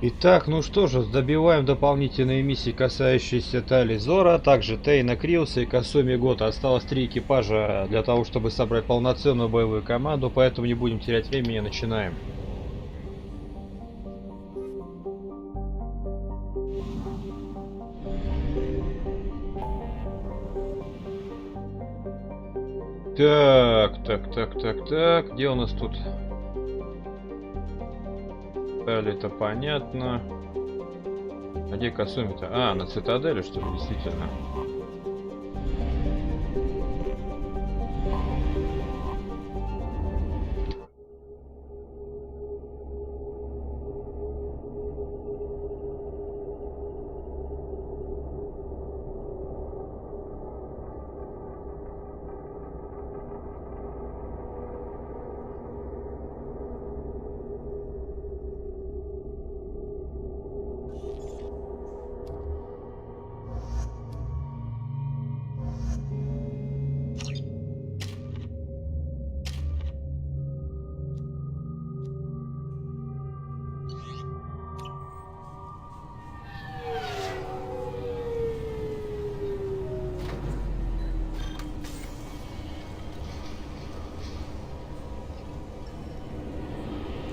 Итак, ну что же, добиваем дополнительные миссии, касающиеся Тали'Зора, также Тейна, Криоса и Касуми Гото. Осталось 3 экипажа для того, чтобы собрать полноценную боевую команду, поэтому не будем терять времени, начинаем. Так, где у нас тут? Далее это понятно. А где Касуми-то? А, на цитадели, что ли, действительно.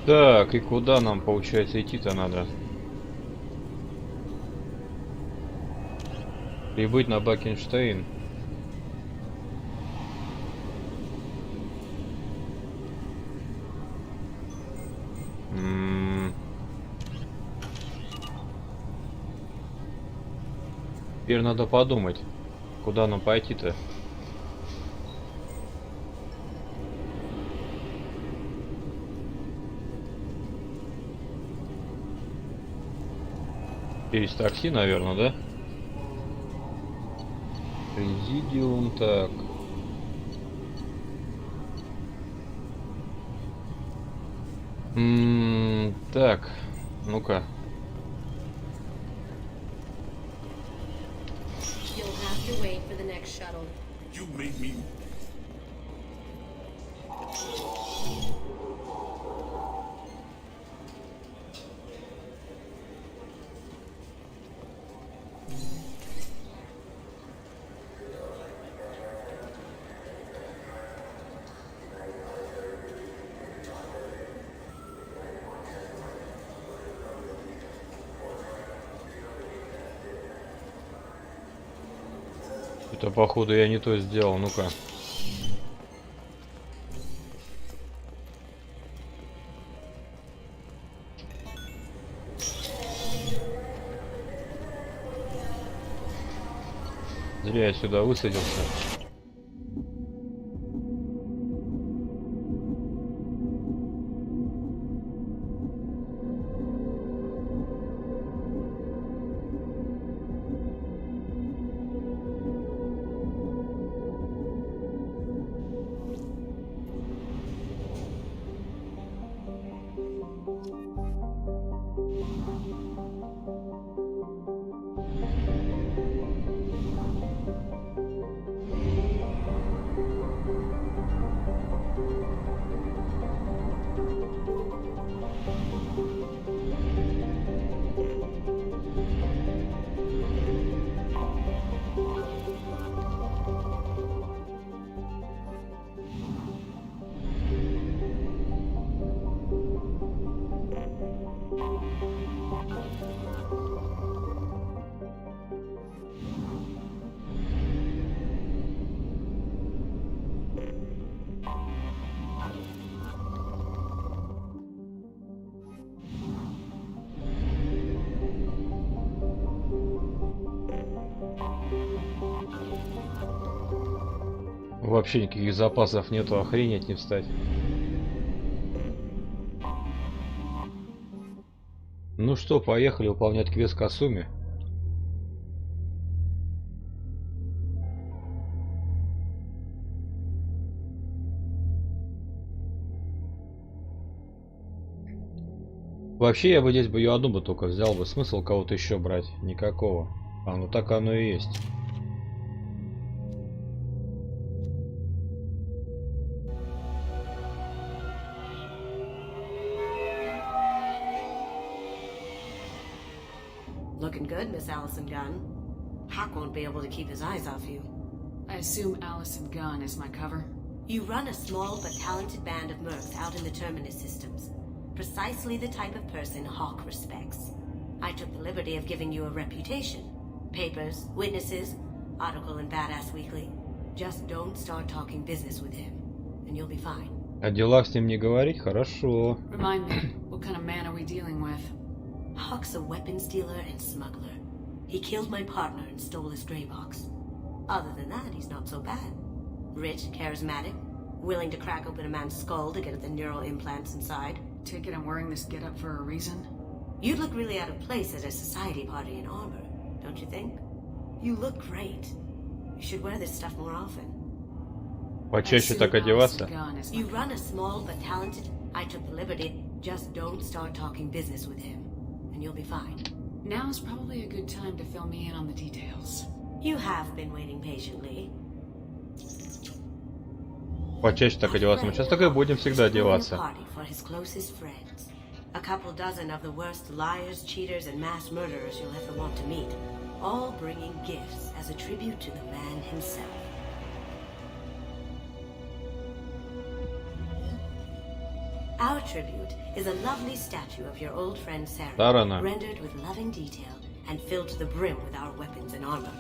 Так, и куда нам, получается, идти-то надо? Прибыть на Бакенштейн. Теперь надо подумать, куда нам пойти-то. Через такси, наверное, да? Президиум, так. Так, ну-ка. Это, походу, я не то сделал, ну-ка. Зря я сюда высадился. Вообще никаких запасов нету, охренеть не встать. Ну что, поехали выполнять квест Касуми. Вообще я бы здесь бы ее одну бы только взял бы. Смысл кого-то еще брать? Никакого. А, ну так оно и есть. looking good, Miss Allison Gunn. Hawk won't be able to keep his eyes off you. I assume Allison Gunn is my cover? You run a small but talented band of mercs out in the Terminus systems. Precisely the type of person Hawk respects. I took the liberty of giving you a reputation. Papers, witnesses, article in Badass Weekly. Just don't start talking business with him, and you'll be fine. О делах с ним не говорить, хорошо. Remind me, what kind of man are we dealing with? Hawk's a weapons dealer and smuggler. He killed my partner and stole his gray box. Other than that, he's not so bad. Rich, charismatic, willing to crack open a man's skull to get at the neural implants inside. Take it I'm wearing this getup for a reason? You'd look really out of place at a society party in armor, don't you think? You look great. You should wear this stuff more often. Почаще так одеваться. You run a small but talented... I took the liberty. Just don't start talking business with him, and you'll be fine. Now's probably a good time to fill me in on the details. You have been waiting patiently. Почаще так одеваться. Мы сейчас так и будем всегда одеваться. A couple dozen of the worst liars, cheaters, and mass murderers you'll ever want to meet, all bringing gifts as a tribute to the man himself. Our tribute is a lovely statue of your old friend Sarah, rendered with loving detail and filled to the brim with our weapons and armor.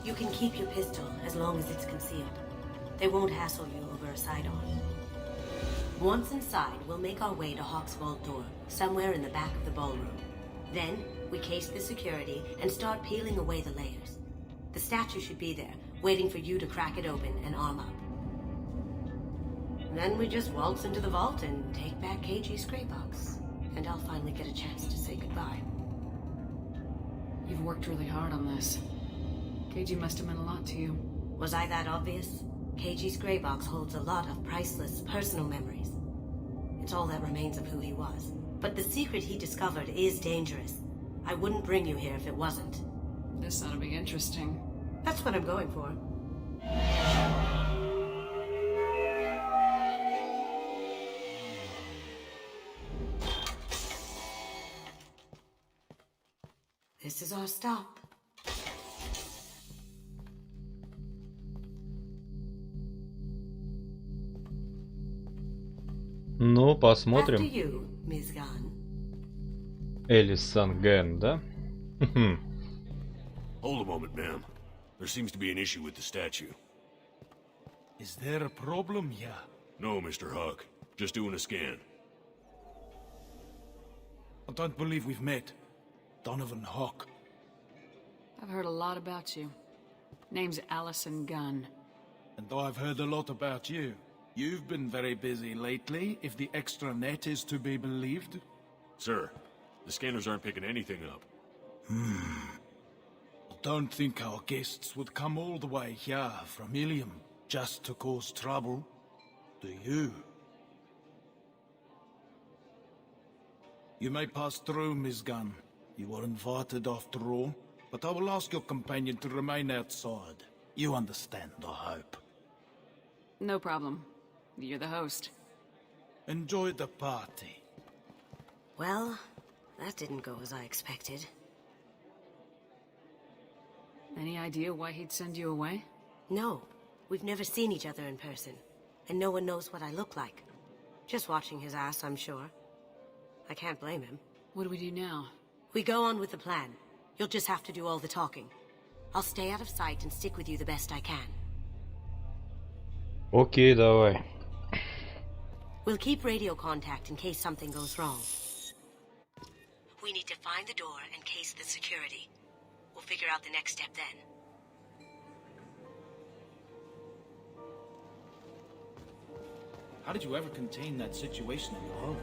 You can keep your pistol as long as it's concealed. They won't hassle you over a side-on. Once inside, we'll make our way to Hawk's vault door, somewhere in the back of the ballroom. Then, we case the security and start peeling away the layers. The statue should be there, waiting for you to crack it open and arm up. Then we just waltz into the vault and take back KG's gray box. And I'll finally get a chance to say goodbye. You've worked really hard on this. KG must have meant a lot to you. Was I that obvious? KG's gray box holds a lot of priceless personal memories. It's all that remains of who he was. But the secret he discovered is dangerous. I wouldn't bring you here if it wasn't. This ought to be interesting. That's what I'm going for. This is our stop. Ну, посмотрим. After you, Miss Gunn. Элисон Ген, да? Hold a moment, ma'am. There seems to be an issue with the statue. Is there a problem here? No, Mr. Hawk. Just doing a scan. I don't believe we've met. Donovan Hawk. I've heard a lot about you. Name's Allison Gunn. And I've heard a lot about you. You've been very busy lately, if the extra net is to be believed. Sir, the scanners aren't picking anything up. I don't think our guests would come all the way here from Ilium just to cause trouble. Do you? You may pass through, Miss Gunn. You were invited after all. But I will ask your companion to remain outside. You understand, I hope. No problem. You're the host. Enjoy the party. Well, that didn't go as I expected. Any idea why he'd send you away? No. We've never seen each other in person. And no one knows what I look like. Just watching his ass, I'm sure. I can't blame him. What do we do now? We go on with the plan. You'll just have to do all the talking. I'll stay out of sight and stick with you the best I can. Окей, давай. We'll keep radio contact in case something goes wrong. We need to find the door and case the security. We'll figure out the next step then. How did you ever contain that situation on your own?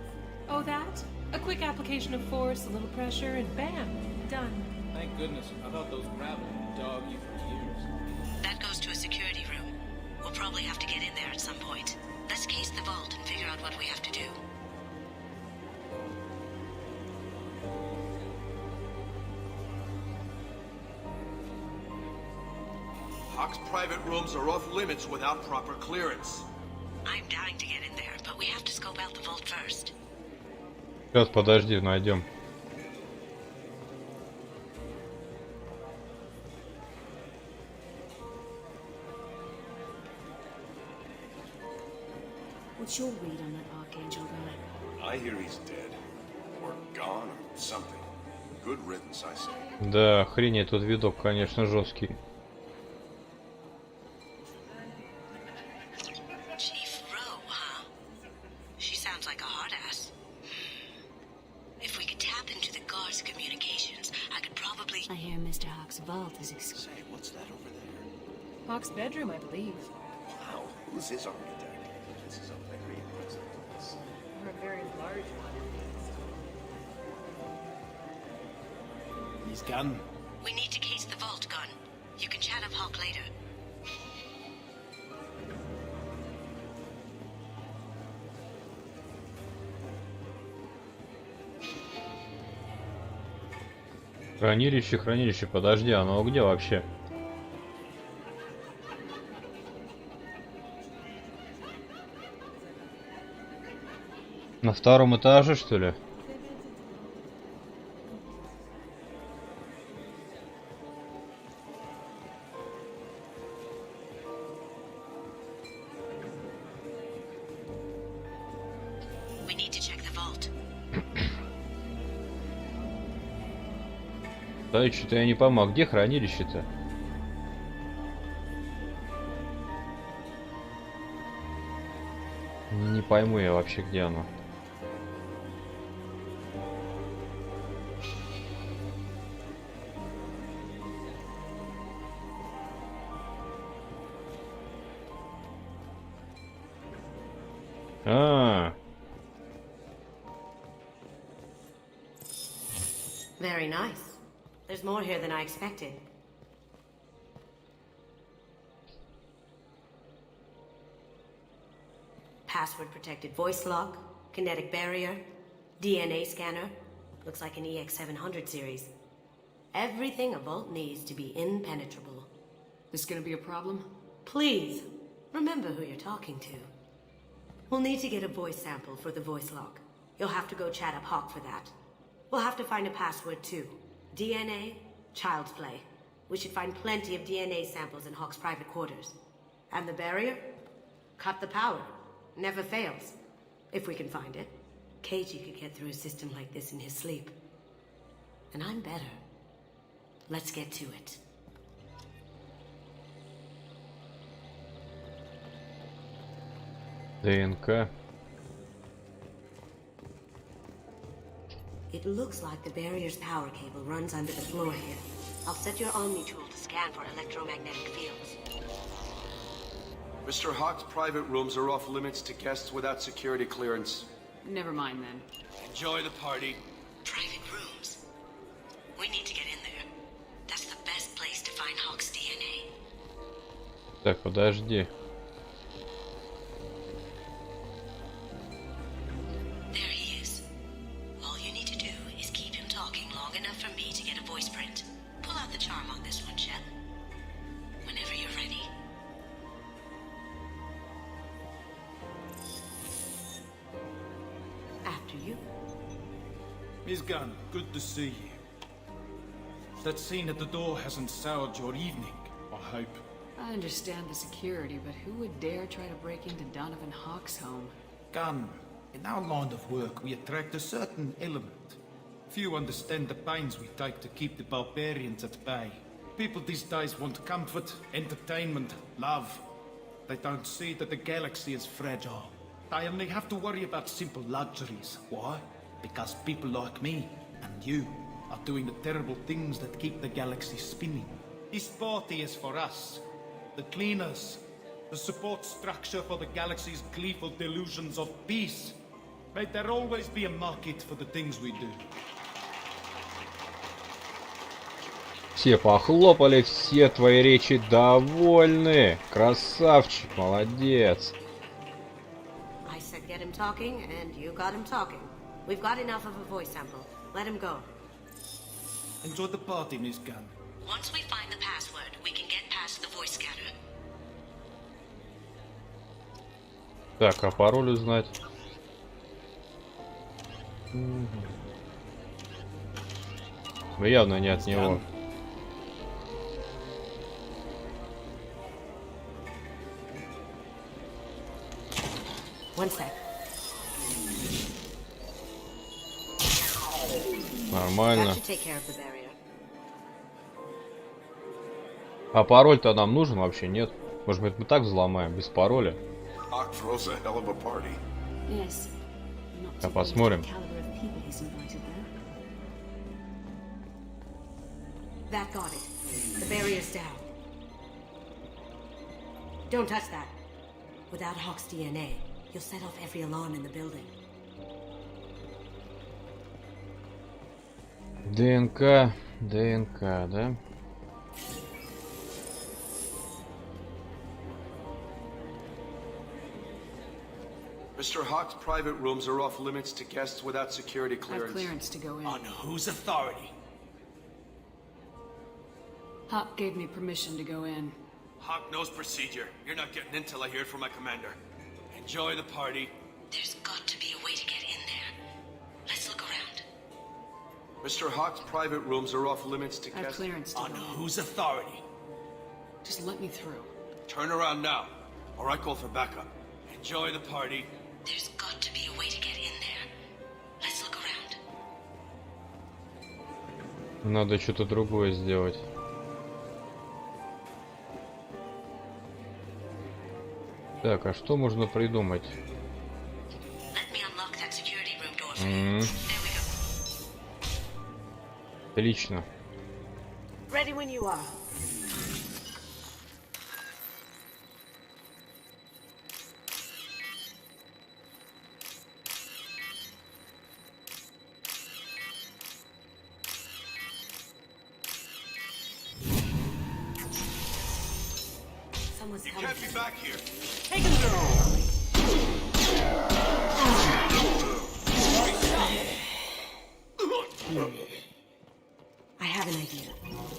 Oh, that? A quick application of force, a little pressure, and bam, done. Thank goodness. I thought those gravity would dog you for years. That goes to a security room. We'll probably have to get in there at some point. Let's case the vault and figure out what we have to do. Hawk's private rooms are off limits without proper clearance. I'm dying to get in there, but we have to scope out the vault first. Сейчас, подожди, найдем. What's your read on that Archangel guy? I hear he's dead. Or gone, or something. Good riddance, I say. Да, охренеть, тут видок, конечно, жесткий. Chief Rowe, huh? She sounds like a hard ass. If we could tap into the guard's communications, I could probably... I hear Mr. Hawk's vault is Say, what's that over there? Hawk's bedroom, I believe. Wow, who's his architect? This is a very impressive place. Or a very large one. His gun. We need to case the vault gun. You can chat up Hawk later. Хранилище, хранилище, подожди, оно где вообще? На втором этаже, что ли? We need to check the vault. Да, что-то я не пойму, а где хранилище-то? Не пойму я вообще, где оно. Very nice. There's more here than I expected. Password protected voice lock, kinetic barrier, DNA scanner. Looks like an EX700 series. Everything a vault needs to be impenetrable. This gonna be a problem? Please, remember who you're talking to. We'll need to get a voice sample for the voice lock. You'll have to go chat up Hawk for that. We'll have to find a password too. DNA, child's play. We should find plenty of DNA samples in Hawk's private quarters. And the barrier? Cut the power. Never fails. If we can find it. Keiji could get through a system like this in his sleep. And I'm better. Let's get to it. ДНК. It looks like the barrier's power cable runs under the floor here. I'll set your Omni tool to scan for electromagnetic fields. Mr. Hawk's private rooms are off limits to guests without security clearance. Never mind then. Enjoy the party. Private rooms. We need to get in there. That's the best place to find Hawk's DNA. Так, подожди. There he is. All you need to do is keep him talking long enough for me to get a voice print. Pull out the charm on this one, Shep. Whenever you're ready. After you. Miss Gunn, good to see you. That scene at the door hasn't soured your evening, I hope. I understand the security, but who would dare try to break into Donovan Hawk's home? Gunn, in our line of work, we attract a certain element. Few understand the pains we take to keep the barbarians at bay. People these days want comfort, entertainment, love. They don't see that the galaxy is fragile. They only have to worry about simple luxuries. Why? Because people like me and you are doing the terrible things that keep the galaxy spinning. This party is for us, the cleaners, the support structure for the galaxy's gleeful delusions of peace. May there always be a market for the things we do. Все похлопали, все твои речи довольны. Красавчик, молодец. I said get him talking, and you got him talking. We've got enough of a voice sample. Let him go. Enjoy the party, Miss Gunn. Once we find the password, we can get past the voice scanner. Так, а пароль узнать? Ну, явно не от него. One sec. Нормально. That should take care of the barrier. А пароль-то нам нужен вообще, нет? Может быть, мы так взломаем, без пароля? Hawk throws a hell of a party. Yes. Not Да to посмотрим. the caliber of people he's invited there. That got it. The barrier's down. Don't touch that. Without Hawk's DNA, you'll set off every alarm in the building. ДНК, ДНК, да? Mr. Hawk's private rooms are off limits to guests without security I have clearance. clearance to go in. On whose authority? Hawk gave me permission to go in. Hawk knows procedure. You're not getting in till I hear it from my commander. Enjoy the party. There's got to be a way to get in there. Let's look around. Mr. Hawk's private rooms are off limits to I have guests. clearance to On go in. whose authority? Just let me through. Turn around now, or I call for backup. Enjoy the party. There's got to be a way to get in there. Let's look around. Надо что-то другое сделать. Так, а что можно придумать? Let me unlock that security room door for you. There we go. Отлично. Ready when you are. Someone's You coming. can't be back here. Take him through. I have an idea.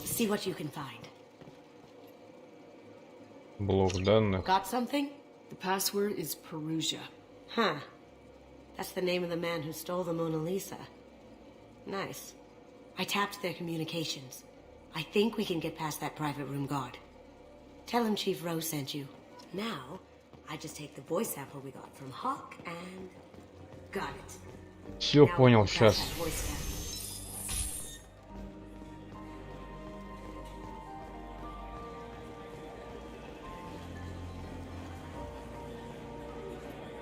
See what you can find. Блок данных. Got something? The password is Perugia. Huh. That's the name of the man who stole the Mona Lisa. Nice. I tapped their communications. I think we can get past that private room guard. Tell him Chief Rose sent you. Now, I just take the voice sample we got from Hawk and... Got it. Все Now понял we'll pass сейчас. that voice sample.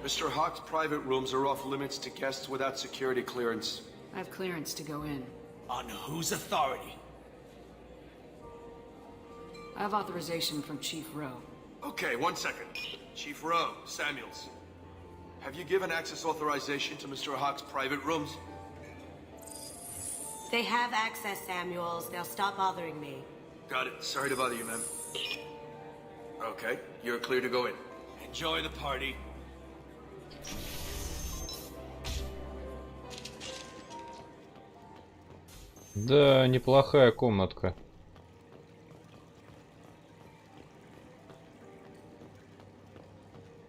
Mr. Hawk's private rooms are off limits to guests without security clearance. I have clearance to go in. On whose authority? I have authorization from Chief Rowe. Okay, 1 second. Chief Rowe, Samuels. Have you given access authorization to Mr. Hawk's private rooms? They have access, Samuels. They'll stop bothering me. Got it. Sorry to bother you, ma'am. Okay, you're clear to go in. Enjoy the party. Да, неплохая комнатка.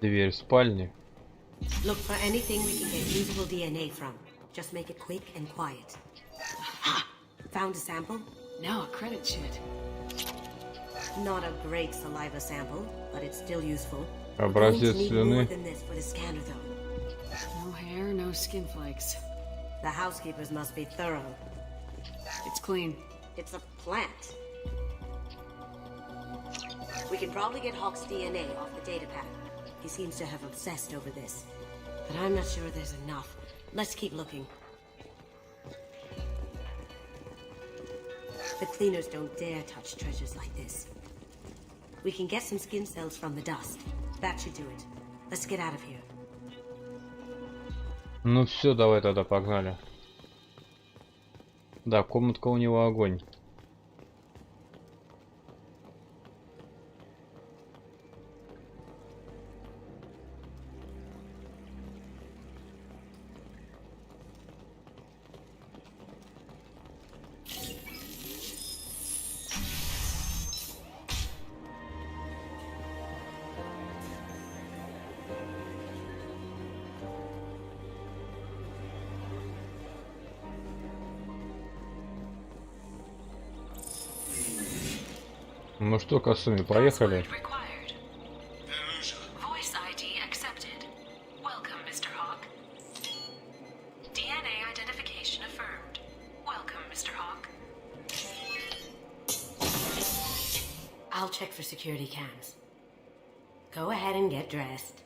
Дверь в спальне. Look for anything we can get usable DNA from. Just make it quick and quiet. Ha! Found a sample? Now a credit sheet. Not a great saliva sample, but it's still useful. Образец We're going to need more слюны. than this for the scanner, though. No hair, no skin flakes. The housekeepers must be thorough. It's clean. It's a plant. We can probably get Hawk's DNA off the data pad. He seems to have obsessed over this. But I'm not sure there's enough. Let's keep looking. The cleaners don't dare touch treasures like this. We can get some skin cells from the dust. That should do it. Let's get out of here. Ну все, давай тогда погнали. Да, комнатка у него огонь. Ну что, Касуми, поехали. Welcome, Mr. Hawk. DNA identification affirmed. Welcome, Mr. Hawk. I'll check for security cams. Go ahead and get dressed.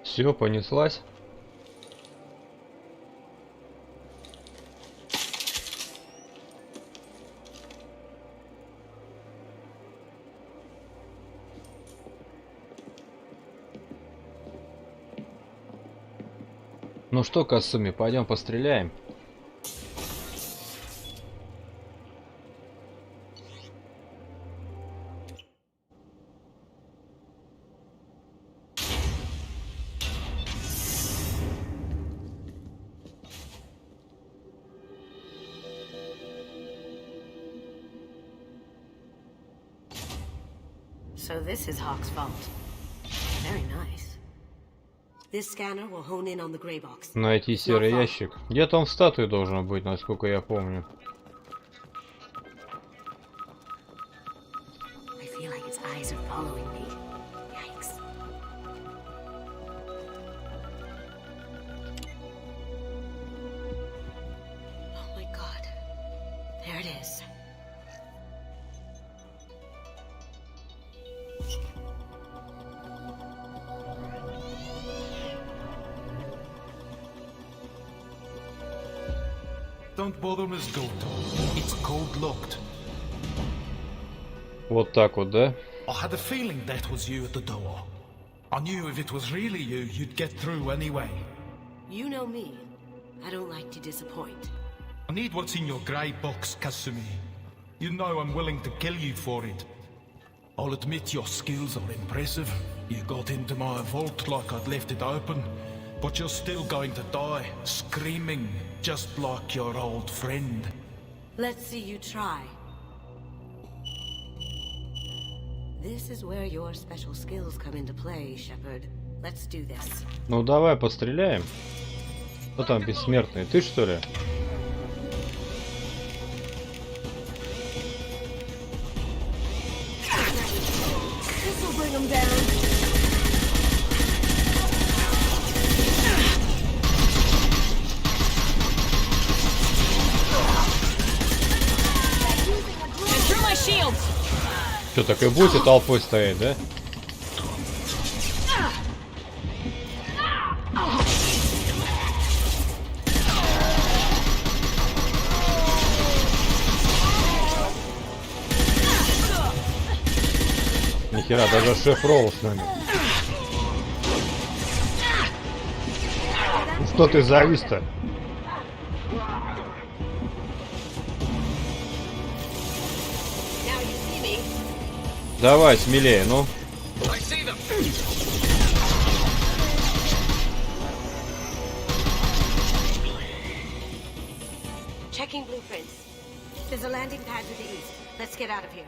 Все, понеслась. Ну что, Касуми, пойдем постреляем. So this is Hawk's vault. Very nice. This scanner will hone in on the gray box. Найти серый ящик. Где-то он в статуе должен быть, насколько я помню. I feel like its eyes are following me. Yikes. Oh my god. There it is. Don't bother, Miss Goto. It's code locked. Вот так вот, да? I had a feeling that was you at the door. I knew if it was really you, you'd get through anyway. You know me. I don't like to disappoint. I need what's in your grey box, Kasumi. You know I'm willing to kill you for it. I'll admit your skills are impressive. You got into my vault like I'd left it open. But you're still going to die, screaming, just like your old friend. Let's see you try. This is where your special skills come into play, Shepard. Let's do this. Ну давай постреляем. Кто там бессмертный? Ты что ли? This will bring them down. Что, так и будете толпой стоять, да? Нихера, даже шеф Ролл с нами. Ну что ты завис-то? Давай, смелее, ну. Checking blueprints. There's a landing pad to the east. Let's get out of here.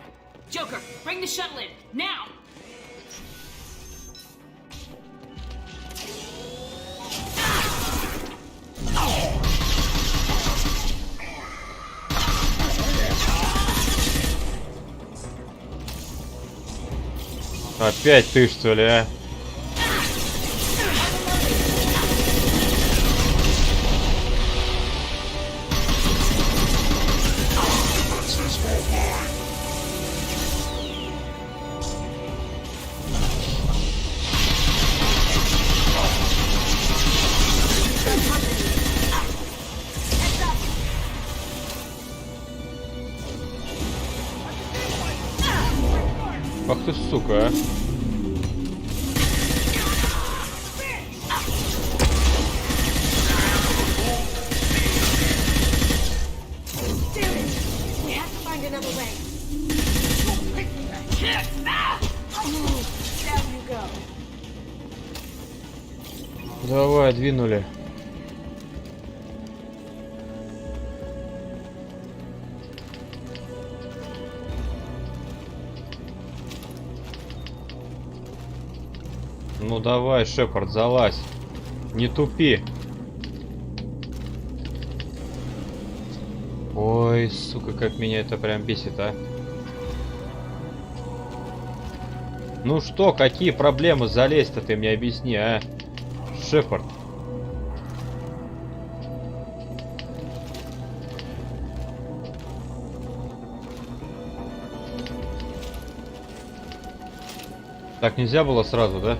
Joker, bring the shuttle in, now! Опять ты, что ли, а? Ах ты, сука, а. Давай, двинули. Ну давай, Шепард, залазь. Не тупи. Ой, сука, как меня это прям бесит, а. Ну что, какие проблемы залезть-то, ты мне объясни, а? Шепард. Так нельзя было сразу, да?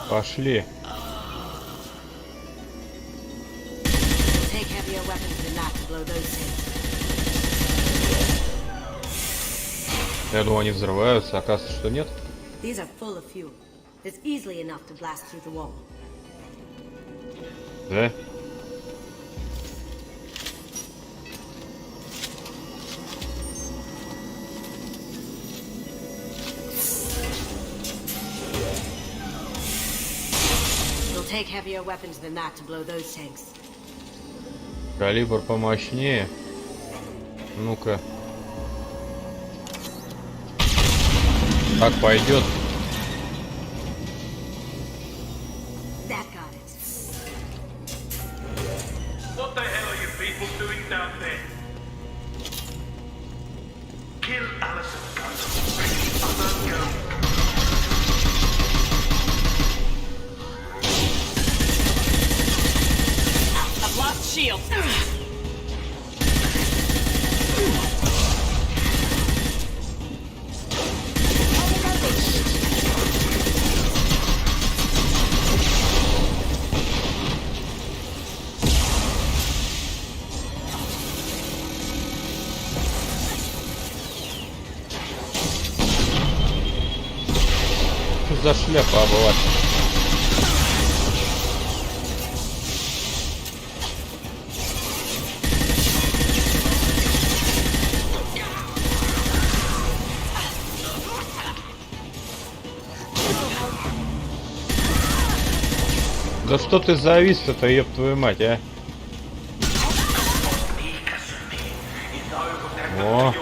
Пошли. Я думал, они взрываются, оказывается, что нет. Да? Калибр помощнее. Ну-ка. Как пойдет? What the hell are you people doing down there? Kill Allison Gunn. Other girl. I've lost shield. За шляпа обывать. Да что ты завис-то, ёб твою мать, а? О.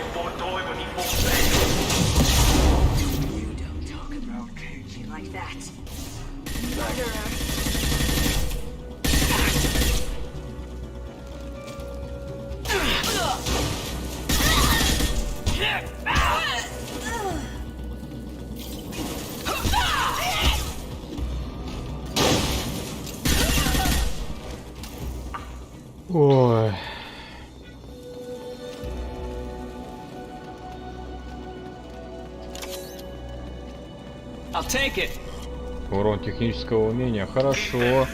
Ой. I'll take it. Урон технического умения. Хорошо.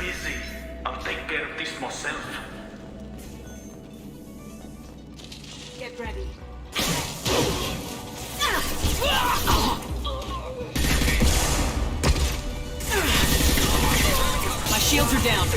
My shields are down.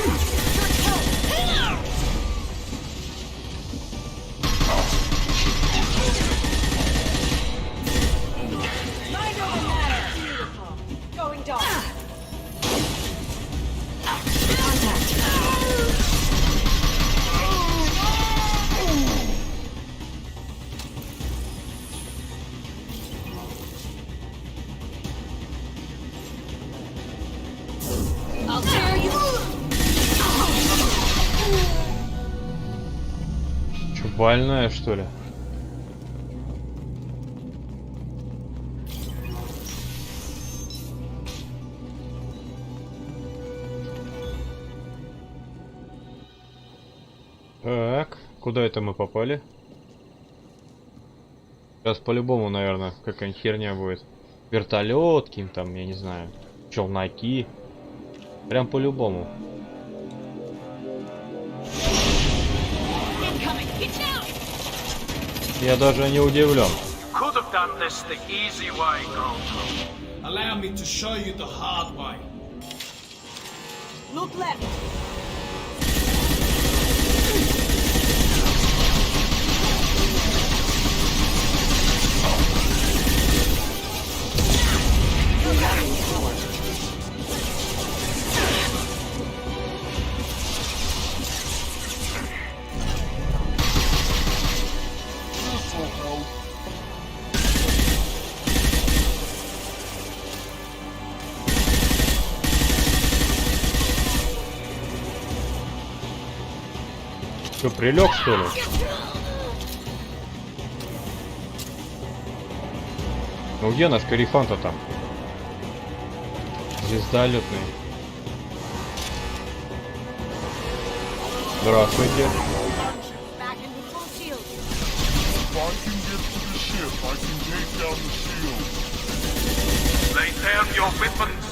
больная, что ли? Так, куда это мы попали? Сейчас по-любому, наверное, какая-нибудь херня будет. Вертолет, каким там, я не знаю, челноки. Прям по-любому. Я даже не удивлен. Allow me to show you the hard way. Look left. Что, прилег, что ли? Ну где наш корефан-то там? Звездолетный. Здравствуйте. Lay down your weapons.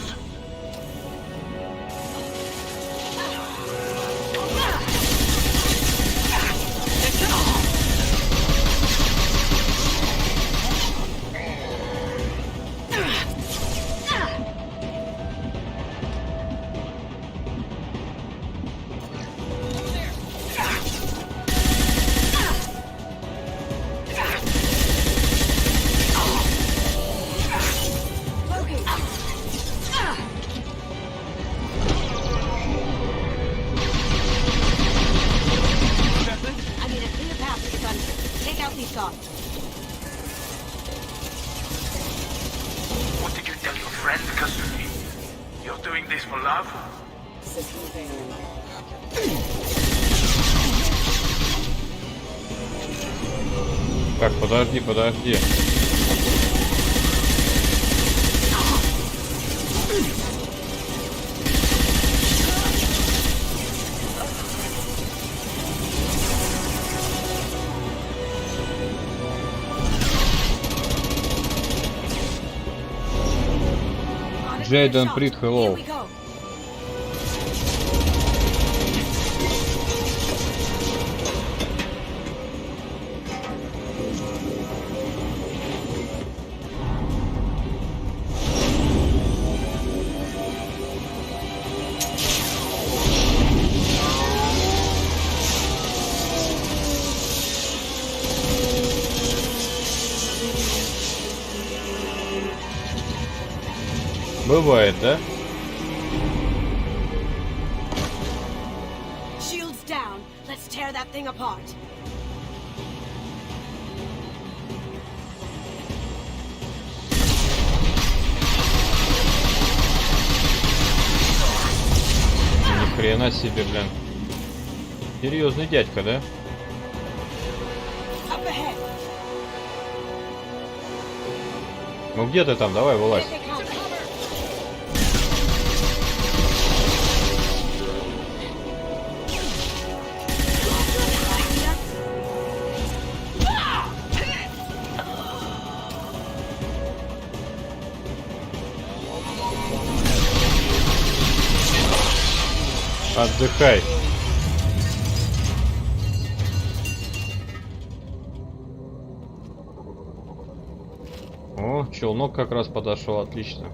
What did you tell your friend, Kasumi? You're doing this for love? Так, подожди. Джейден Прит, hello. Бывает, да? Shields down. Let's tear that thing apart. Ни хрена себе, блин. Серьезный дядька, да? Up ahead. Ну где ты там? Давай, вылазь. Отдыхай. О, челнок как раз подошел, отлично.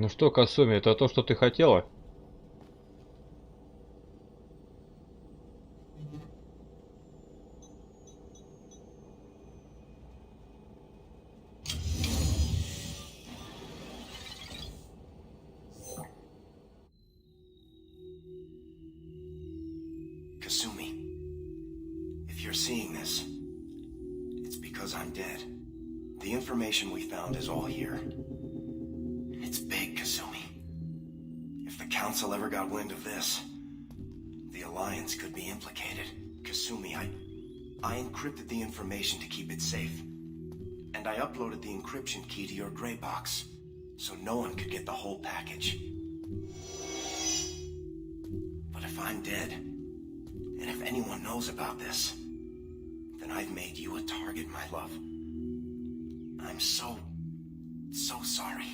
Ну что, Касуми, это то, что ты хотела? you're seeing this, it's because I'm dead. The information we found is all here. It's big, Kasumi. If the Council ever got wind of this, the Alliance could be implicated. Kasumi, I encrypted the information to keep it safe. And I uploaded the encryption key to your gray box, so no one could get the whole package. But if I'm dead, and if anyone knows about this, then I've made you a target, my love. I'm so sorry.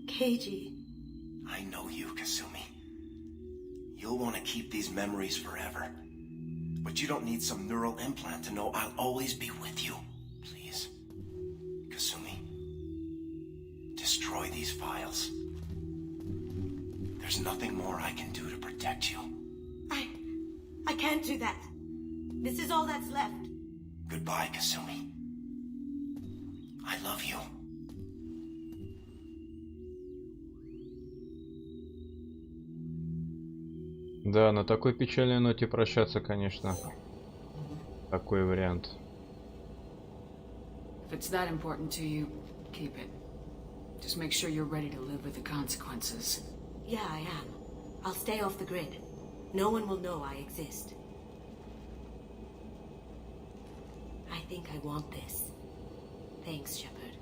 Keiji. I know you, Kasumi. You'll want to keep these memories forever. But you don't need some neural implant to know I'll always be with you. Please. Kasumi. Destroy these files. There's nothing more I can do to protect you. I can't do that. This is all that's left. Goodbye, Kasumi. I love you. Да, на такой печальной ноте прощаться, конечно. Такой вариант. If it's that important to you, keep it. Just make sure you're ready to live with the consequences. Yeah, I am. I'll stay off the grid. No one will know I exist. I think I want this. Thanks, Shepard.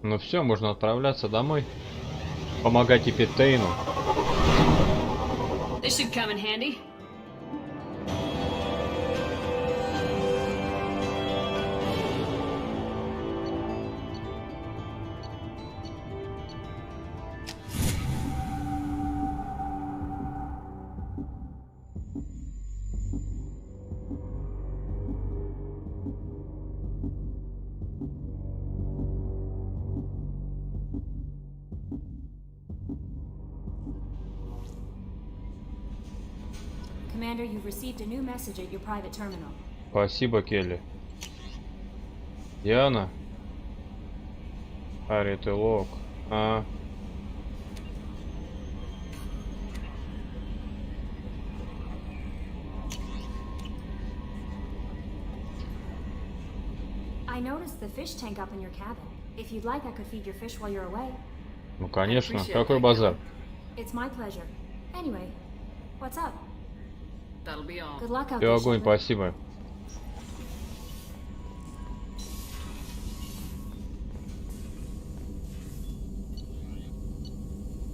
Ну все, можно отправляться домой. Помогать теперь Тейну. This should come in handy. Commander, you've received a new message at your private terminal. Спасибо, Келли. Диана. Аритылок. А. I noticed the fish tank up in your cabin. If you'd like, I could feed your fish while you're away. Ну, конечно. Какой базар? It's my pleasure. Anyway, what's up? That'll be all. Good luck out Ты there, огонь, Shepard. спасибо.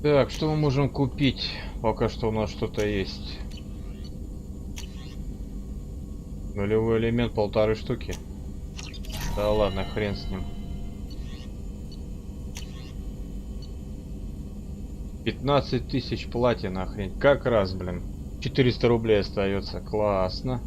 Так, что мы можем купить? Пока что у нас что-то есть. Нулевой элемент 1,5 штуки. Да ладно, хрен с ним. 15 тысяч платина, хрень. Как раз, блин. 400 рублей остается. Классно.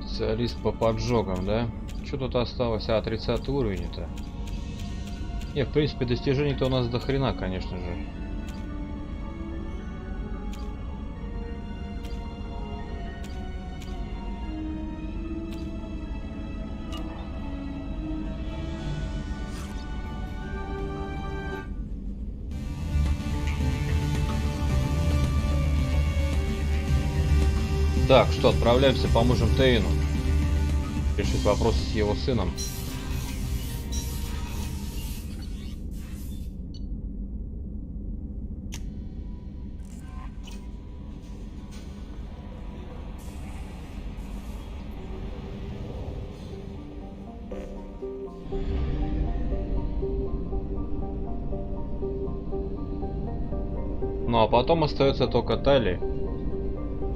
Специалист по поджогам, да? Что тут осталось? А, 30 уровень это. Не, в принципе, достижений-то у нас до хрена, конечно же. Так, что, отправляемся, поможем Тейну решить вопросы с его сыном. Ну а потом остается только Тали.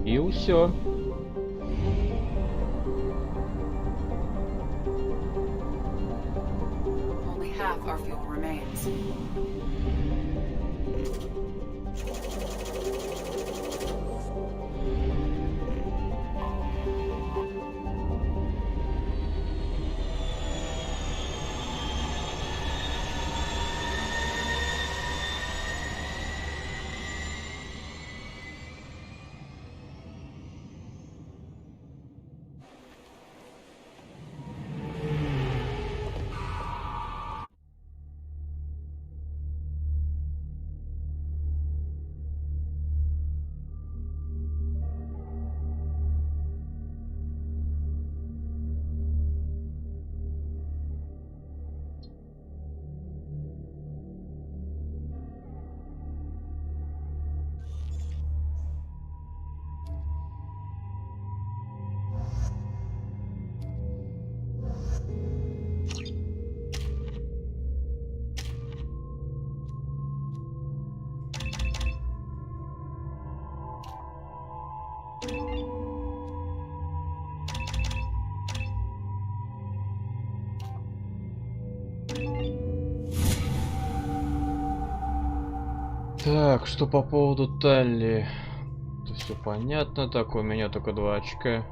И все. Так, что по поводу Талли? Это все понятно. Так, у меня только 2 очка.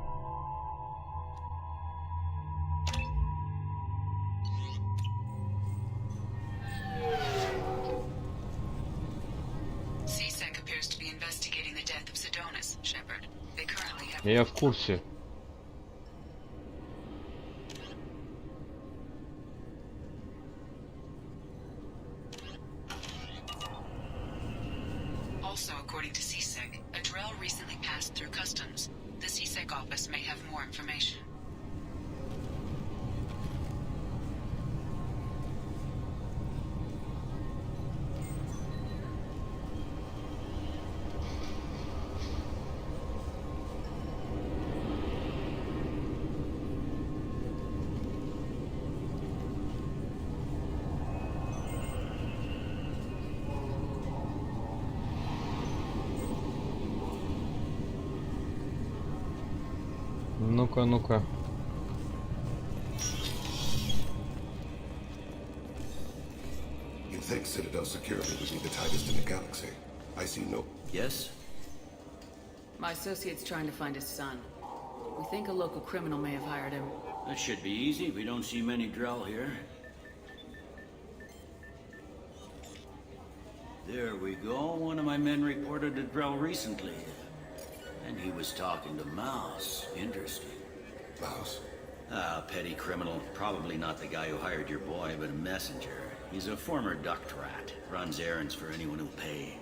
Я в курсе. Also, according to CSEC, a drill recently passed through customs. The CSEC office may have more information. Ну-ка, ну-ка. You think Citadel security would be the tightest in the galaxy? I see no... Yes? My associate's trying to find his son. We think a local criminal may have hired him. That should be easy. We don't see many Drell here. There we go. One of my men reported a Drell recently. And he was talking to Mouse. Interesting. Mouse? Ah, petty criminal. Probably not the guy who hired your boy, but a messenger. He's a former duct rat. Runs errands for anyone who'll pay.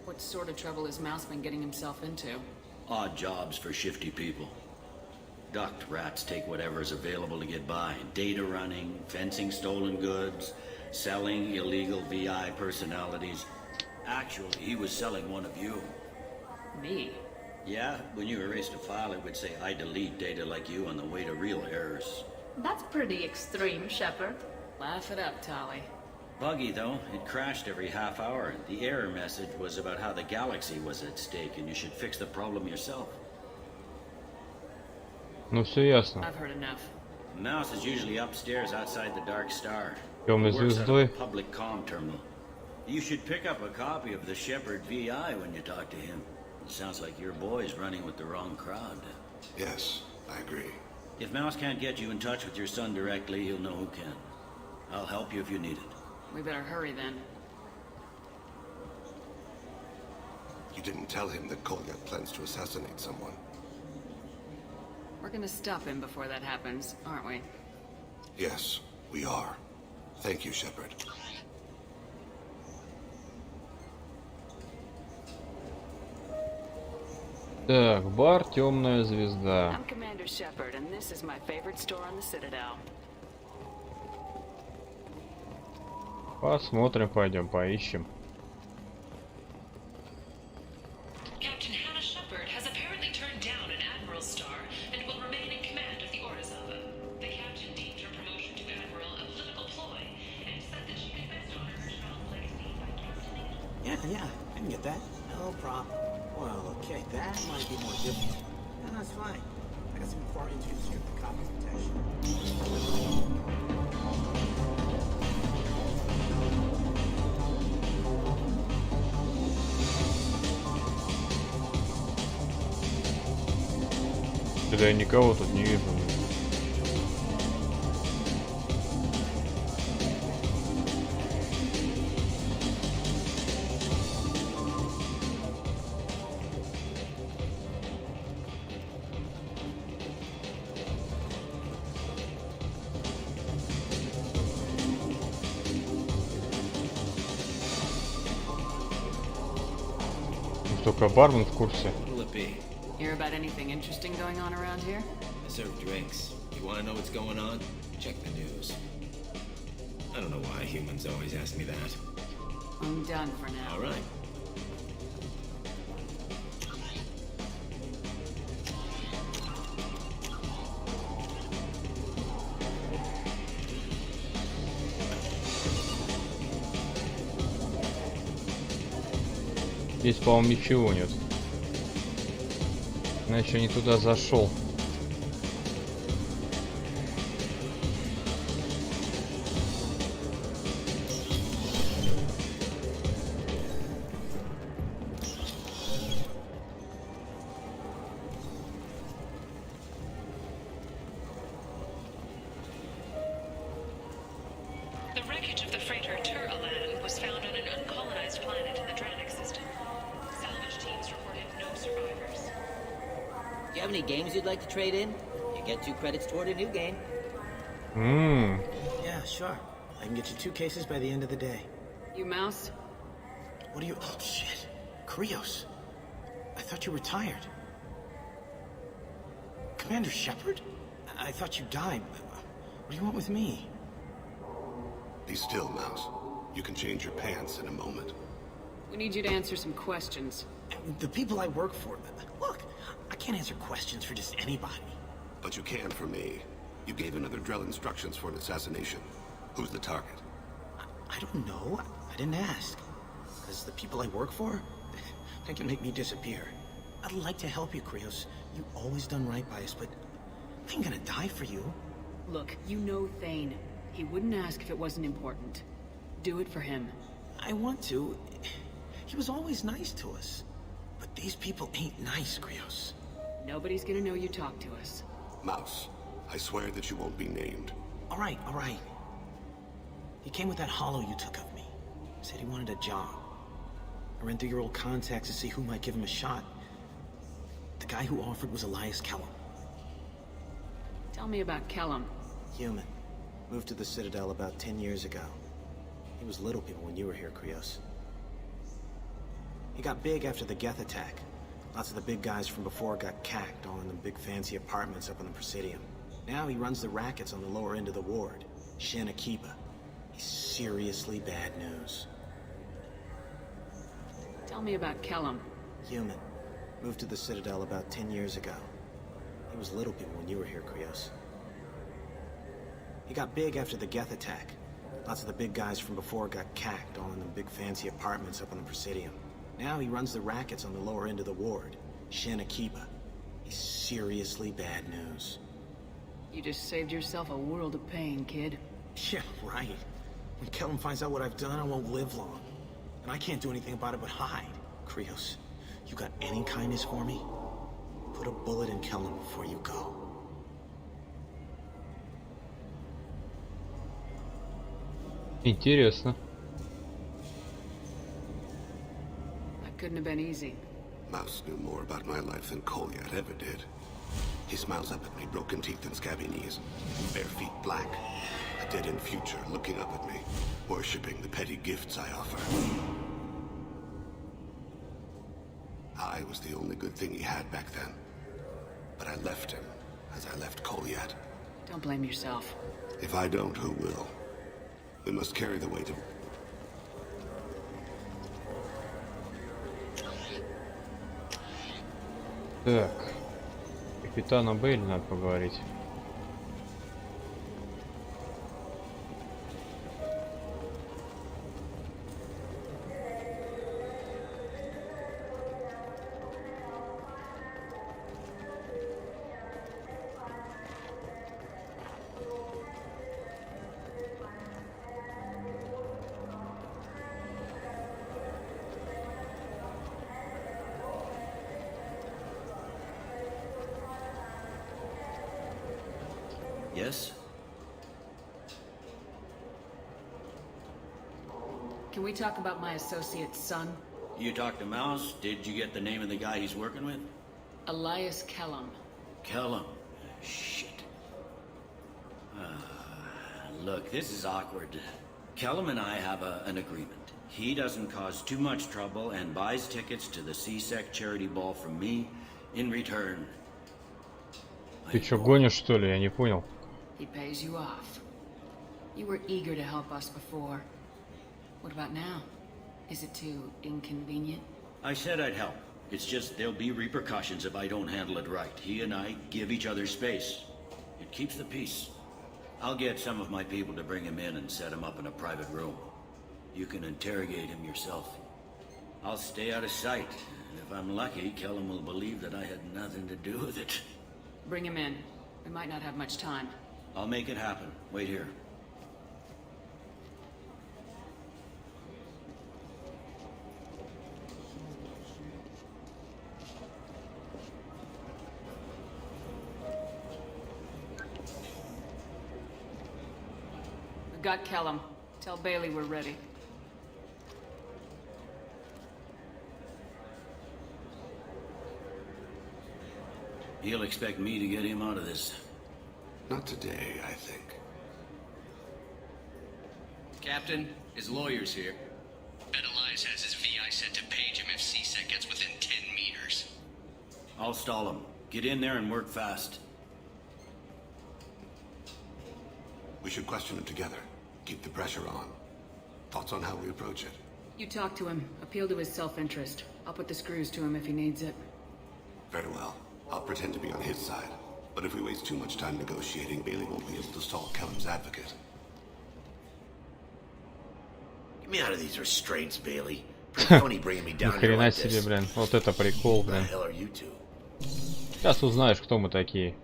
What sort of trouble has Mouse been getting himself into? Odd jobs for shifty people. Duct rats take whatever's available to get by. Data running, fencing stolen goods, selling illegal VI personalities. Actually, he was selling one of you. Me? Yeah, when you erased a file, it would say, I delete data like you on the way to real errors. That's pretty extreme, Shepard. Laugh it up, Tali. Buggy, though. It crashed every half hour. The error message was about how the galaxy was at stake, and you should fix the problem yourself. Ну все ясно. I've heard enough. Mouse is usually upstairs outside the Dark Star. Темной Works out of звездой. a public comm terminal. You should pick up a copy of the Shepard VI when you talk to him. It sounds like your boy's running with the wrong crowd. Yes, I agree. If Mouse can't get you in touch with your son directly, he'll know who can. I'll help you if you need it. We better hurry then. You didn't tell him that Kolyak plans to assassinate someone. We're gonna stop him before that happens, aren't we? Yes, we are. Thank you, Shepard. Так, бар «Темная звезда». I'm Commander Shepard, and this is my favorite store on the Citadel. Посмотрим, пойдем, поищем. Captain Hannah Shepard has apparently turned down an admiral's star and will remain in command of the Orizaba. The captain deemed her promotion to Yeah, I can get that. No problem. Well, okay, that might be more difficult. No, that's fine. I got some acquariums to strip the copy protection. Да я никого тут не вижу. Только бармен в курсе. Hear about anything interesting going on around here? I serve drinks. You want to know what's going on? Check the news. I don't know why humans always ask me that. I'm done for now. All right. Здесь, по-моему, ничего нет. Иначе не туда зашел. Trade in, you get 2 credits toward a new game. Yeah, sure. I can get you 2 cases by the end of the day. You mouse? What are you? Oh shit, Krios. I thought you retired. Commander Shepard? I thought you died. What do you want with me? Be still, Mouse. You can change your pants in a moment. We need you to answer some questions. The people I work for. Look. I can't answer questions for just anybody. But you can for me. You gave another Drell instructions for an assassination. Who's the target? I don't know. I didn't ask. Because the people I work for, they can make me disappear. I'd like to help you, Krios. You've always done right by us, but I ain't gonna die for you. Look, you know Thane. He wouldn't ask if it wasn't important. Do it for him. I want to. He was always nice to us. But these people ain't nice, Krios. Nobody's gonna know you talk to us. Mouse, I swear that you won't be named. All right. He came with that hollow you took of me. Said he wanted a job. I ran through your old contacts to see who might give him a shot. The guy who offered was Elias Kellum. Tell me about Kellum. Human. Moved to the Citadel about 10 years ago. He was little people when you were here, Krios. He got big after the Geth attack. Lots of the big guys from before got cacked, all in the big fancy apartments up on the Presidium. Now he runs the rackets on the lower end of the ward, Shin Akiba. He's seriously bad news. Tell me about Kellum. Human. Moved to the Citadel about 10 years ago. He was little people when you were here, Krios. He got big after the Geth attack. Lots of the big guys from before got cacked, all in the big fancy apartments up on the Presidium. Now he runs the rackets on the lower end of the ward, Shin Akiba. He's seriously bad news. You just saved yourself a world of pain, kid. Yeah, right. When Kellum finds out what I've done, I won't live long. And I can't do anything about it but hide. Krios, you got any kindness for me? Put a bullet in Kellum before you go. Интересно. Couldn't have been easy. Mouse knew more about my life than Kolyat ever did. He smiles up at me, broken teeth and scabby knees, bare feet black, a dead-end future looking up at me, worshipping the petty gifts I offer. I was the only good thing he had back then, but I left him as I left Kolyat. Don't blame yourself. If I don't, who will? We must carry the weight of... Так, капитана Бейли надо поговорить. Yes? Can we talk about my associate's son? You talked to Mouse? Did you get the name of the guy he's working with? Elias Kellum. Kellum. Shit. Look, this is awkward. Kellum and I have an agreement. He doesn't cause too much trouble and buys tickets to the CSEC charity ball from me in return. Ты чё, гонишь, что ли? Я не понял. He pays you off. You were eager to help us before. What about now? Is it too inconvenient? I said I'd help. It's just there'll be repercussions if I don't handle it right. He and I give each other space. It keeps the peace. I'll get some of my people to bring him in and set him up in a private room. You can interrogate him yourself. I'll stay out of sight. If I'm lucky, Kellum will believe that I had nothing to do with it. Bring him in. We might not have much time. I'll make it happen. Wait here. We've got Kellum. Tell Bailey we're ready. He'll expect me to get him out of this. Not today, I think. Captain, his lawyer's here. Bet Elias has his VI set to page him if CSEC gets within 10 meters. I'll stall him. Get in there and work fast. We should question him together. Keep the pressure on. Thoughts on how we approach it? You talk to him. Appeal to his self-interest. I'll put the screws to him if he needs it. Very well. I'll pretend to be on his side. But if we waste too much time negotiating, Bailey won't be able to stall Kellum's advocate. Get me out of these restraints, Bailey. Pretty funny bringing me down here like себе, this. блин. Вот это прикол, блин. What the hell are you two? Сейчас узнаешь, кто мы такие.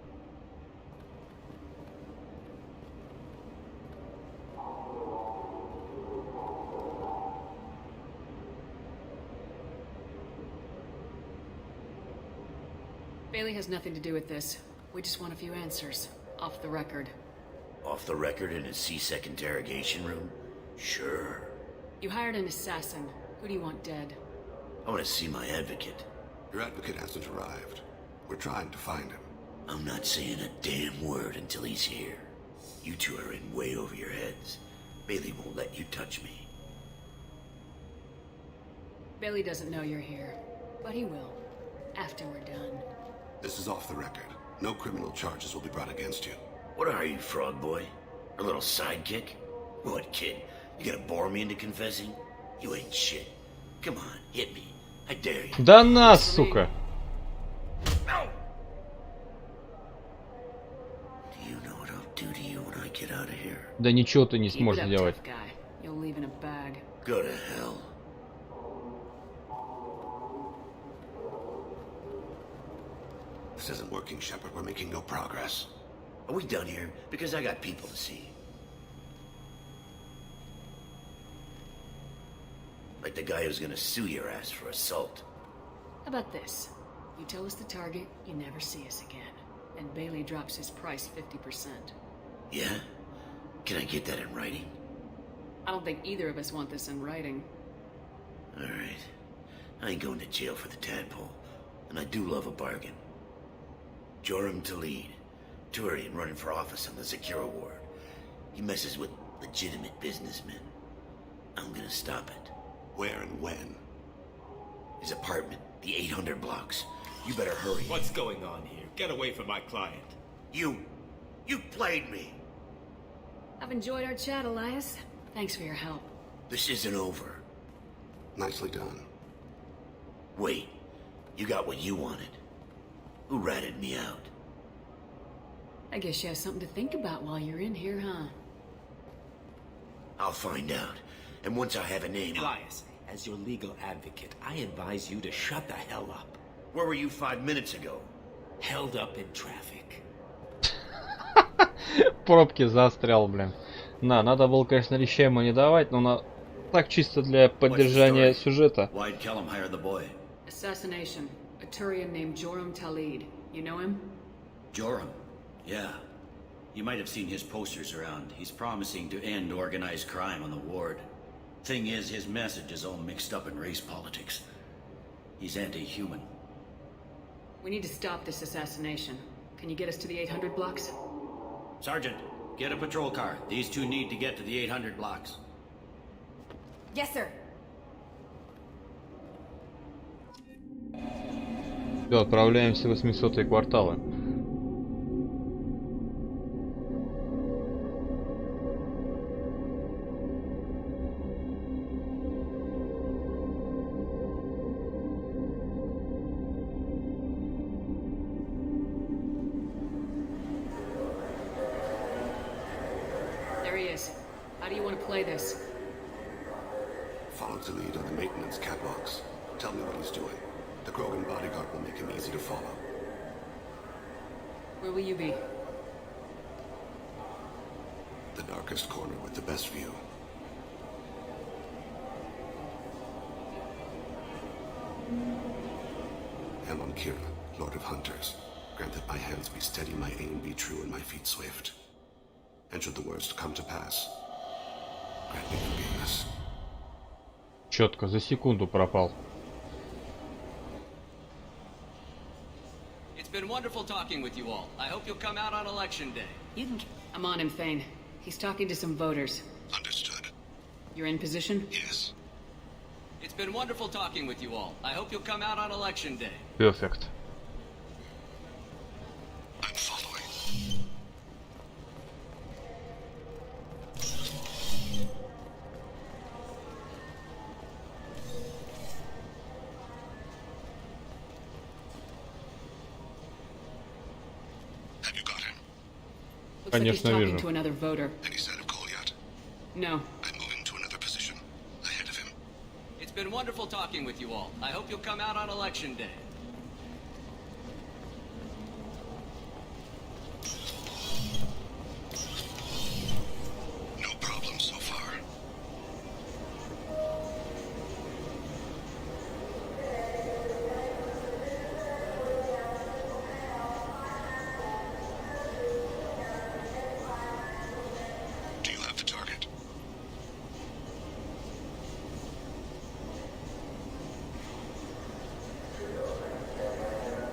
Bailey has nothing to do with this. We just want a few answers. Off the record. Off the record in a CSEC interrogation room? Sure. You hired an assassin. Who do you want dead? I want to see my advocate. Your advocate hasn't arrived. We're trying to find him. I'm not saying a damn word until he's here. You two are in way over your heads. Bailey won't let you touch me. Bailey doesn't know you're here, but he will. After we're done. This is off the record. No criminal charges will be brought against you. What are you, frog boy? A little sidekick? What, kid? You gonna bore me into confessing? You ain't shit. Come on, hit me. I dare you. Да на, сука! Do you know what I'll do to you when I get out of here? Да ничего ты не сможешь сделать. You'll leave in a bag. Go to hell. This isn't working, Shepard. We're making no progress. Are we done here? Because I got people to see. Like the guy who's gonna sue your ass for assault. How about this? You tell us the target, you never see us again. And Bailey drops his price 50%. Yeah? Can I get that in writing? I don't think either of us want this in writing. Alright. I ain't going to jail for the tadpole. And I do love a bargain. Joram-Talid, Turian running for office on the Secure Ward. He messes with legitimate businessmen. I'm gonna stop it. Where and when? His apartment, the 800 blocks. You better hurry. What's going on here? Get away from my client. You played me. I've enjoyed our chat, Elias. Thanks for your help. This isn't over. Nicely done. Wait, you got what you wanted. Who ratted me out? I guess you have something to think about while you're in here, huh? I'll find out. And once I have a name... Elias, as your legal advocate, I advise you to shut the hell up. Where were you 5 minutes ago? Held up in traffic. Пробки застрял, блин. Надо было, конечно, речей ему не давать, но так чисто для поддержания сюжета. Why'd Kellum hire the boy? Assassination. A Turian named Joram-Talid. You know him? Joram? Yeah. You might have seen his posters around. He's promising to end organized crime on the ward. Thing is, his message is all mixed up in race politics. He's anti-human. We need to stop this assassination. Can you get us to the 800 blocks? Sergeant, get a patrol car. These two need to get to the 800 blocks. Yes, sir. Все, отправляемся в 800-е кварталы. There he is. How do you want to play this? Follow the lead on the maintenance catwalks. Tell me what he's doing. The Krogan bodyguard will make him easy to follow. Where will you be? The darkest corner with the best view. Amon Kira, Lord of Hunters. Grant that my hands be steady, my aim be true, and my feet swift. And should the worst come to pass, grant me forgiveness. Четко, за секунду пропал. It's been wonderful talking with you all. I hope you'll come out on election day. I'm on him, Thane. He's talking to some voters. Understood. You're in position? Yes. It's been wonderful talking with you all. I hope you'll come out on election day. Эффект. I'm following. Have you got him? Looks like he's Конечно, talking вижу. to another voter. Any sign of Kolyat? No. I'm moving to another position. Ahead of him. It's been wonderful talking with you all. I hope you'll come out on election day. No problem so far. Do you have the target?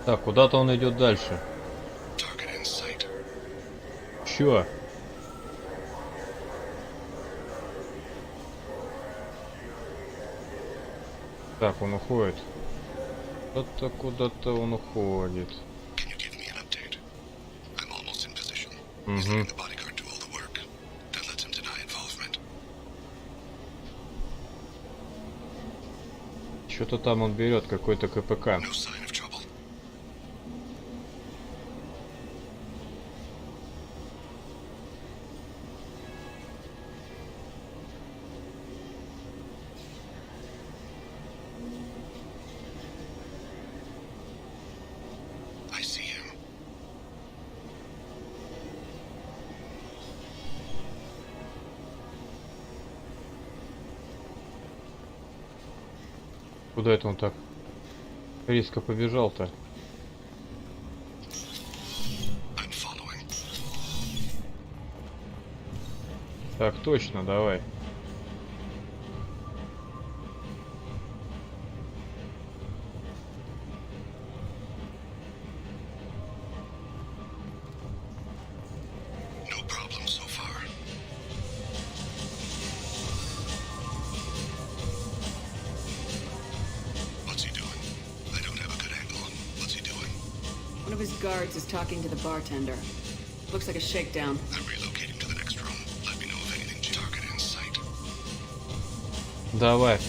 Так, куда-то он идет дальше. Target in sight. Чё? Так, он уходит. Куда-то он уходит. Can you give me an update? I'm almost in position. Угу. Letting the bodyguard do all the work. Then let him deny involvement. Что-то там он берет, какой-то КПК. No sign of trouble. I see him. Куда это он так резко побежал-то? I'm following. Так, точно, давай. No problem so far. What's he doing? I don't have a good angle. What's he doing? One of his guards is talking to the bartender. Looks like a shakedown. I'm relocating to the next room. Let me know if anything. Target in sight. Давай.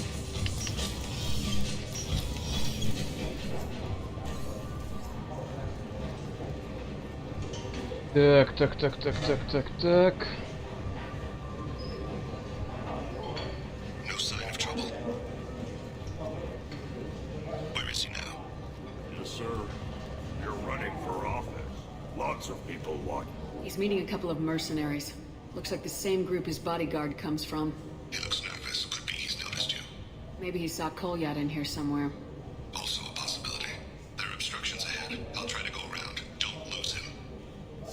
Так. No sign of trouble. Where is he now? Yes, sir. You're running for office. Lots of people want. He's meeting a couple of mercenaries. Looks like the same group his bodyguard comes from. He looks nervous. Could be he's noticed you. Maybe he saw Kolyat in here somewhere. Also a possibility. There are obstructions ahead. I'll try to go around. Don't lose him.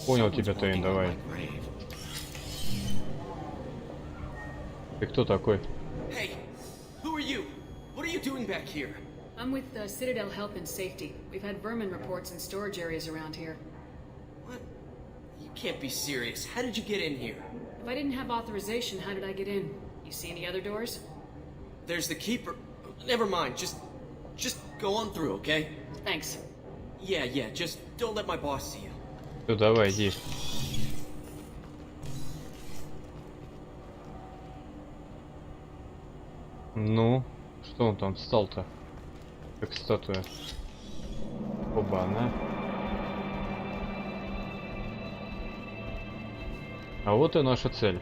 Понял тебя, Тейн, давай. Ты кто такой? Hey, who are you? What are you doing back here? I'm with Citadel Health and Safety. We've had vermin reports in storage areas around here. What? You can't be serious. How did you get in here? If I didn't have authorization, how did I get in? You see any other doors? There's the keeper. Never mind. Just go on through, okay? Thanks. Yeah, just don't let my boss see you. Ну давай, иди. Ну, что он там встал-то? Как статуя. Оба-на. А вот и наша цель.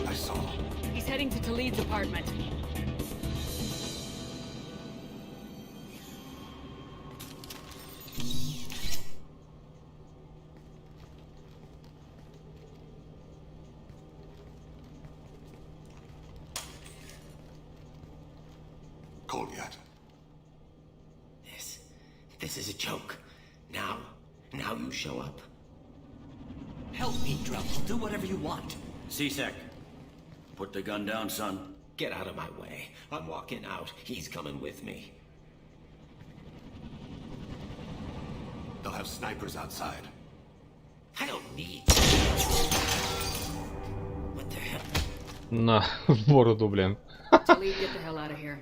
I saw. He's heading to Talid's apartment. Kolyat. This is a joke. Now you show up. Help me, Drum. I'll do whatever you want. C-Sec, put the gun down, son. Get out of my way. I'm walking out. He's coming with me. They'll have snipers outside. I don't need... What the hell? На, в бороду, блин. Talid, get the hell out of here.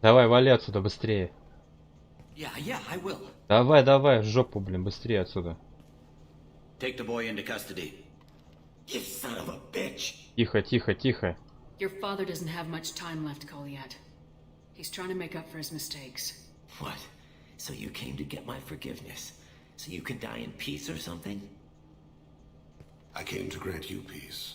Давай, вали отсюда быстрее. Yeah, I will. Давай, в жопу, блин, быстрее отсюда. Take the boy into custody. You son of a bitch. Тихо. Your father doesn't have much time left, Kolyat. He's trying to make up for his mistakes. What? So you came to get my forgiveness? So you can die in peace or something? I came to grant you peace.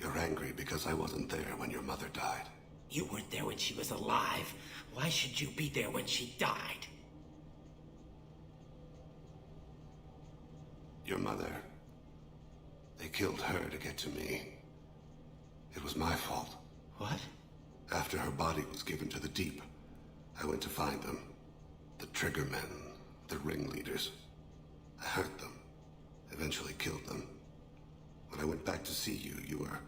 You're angry because I wasn't there when your mother died. You weren't there when she was alive. Why should you be there when she died? Your mother. They killed her to get to me. It was my fault. What? After her body was given to the deep, I went to find them. The triggermen, the ringleaders. I hurt them. Eventually killed them. When I went back to see you, you were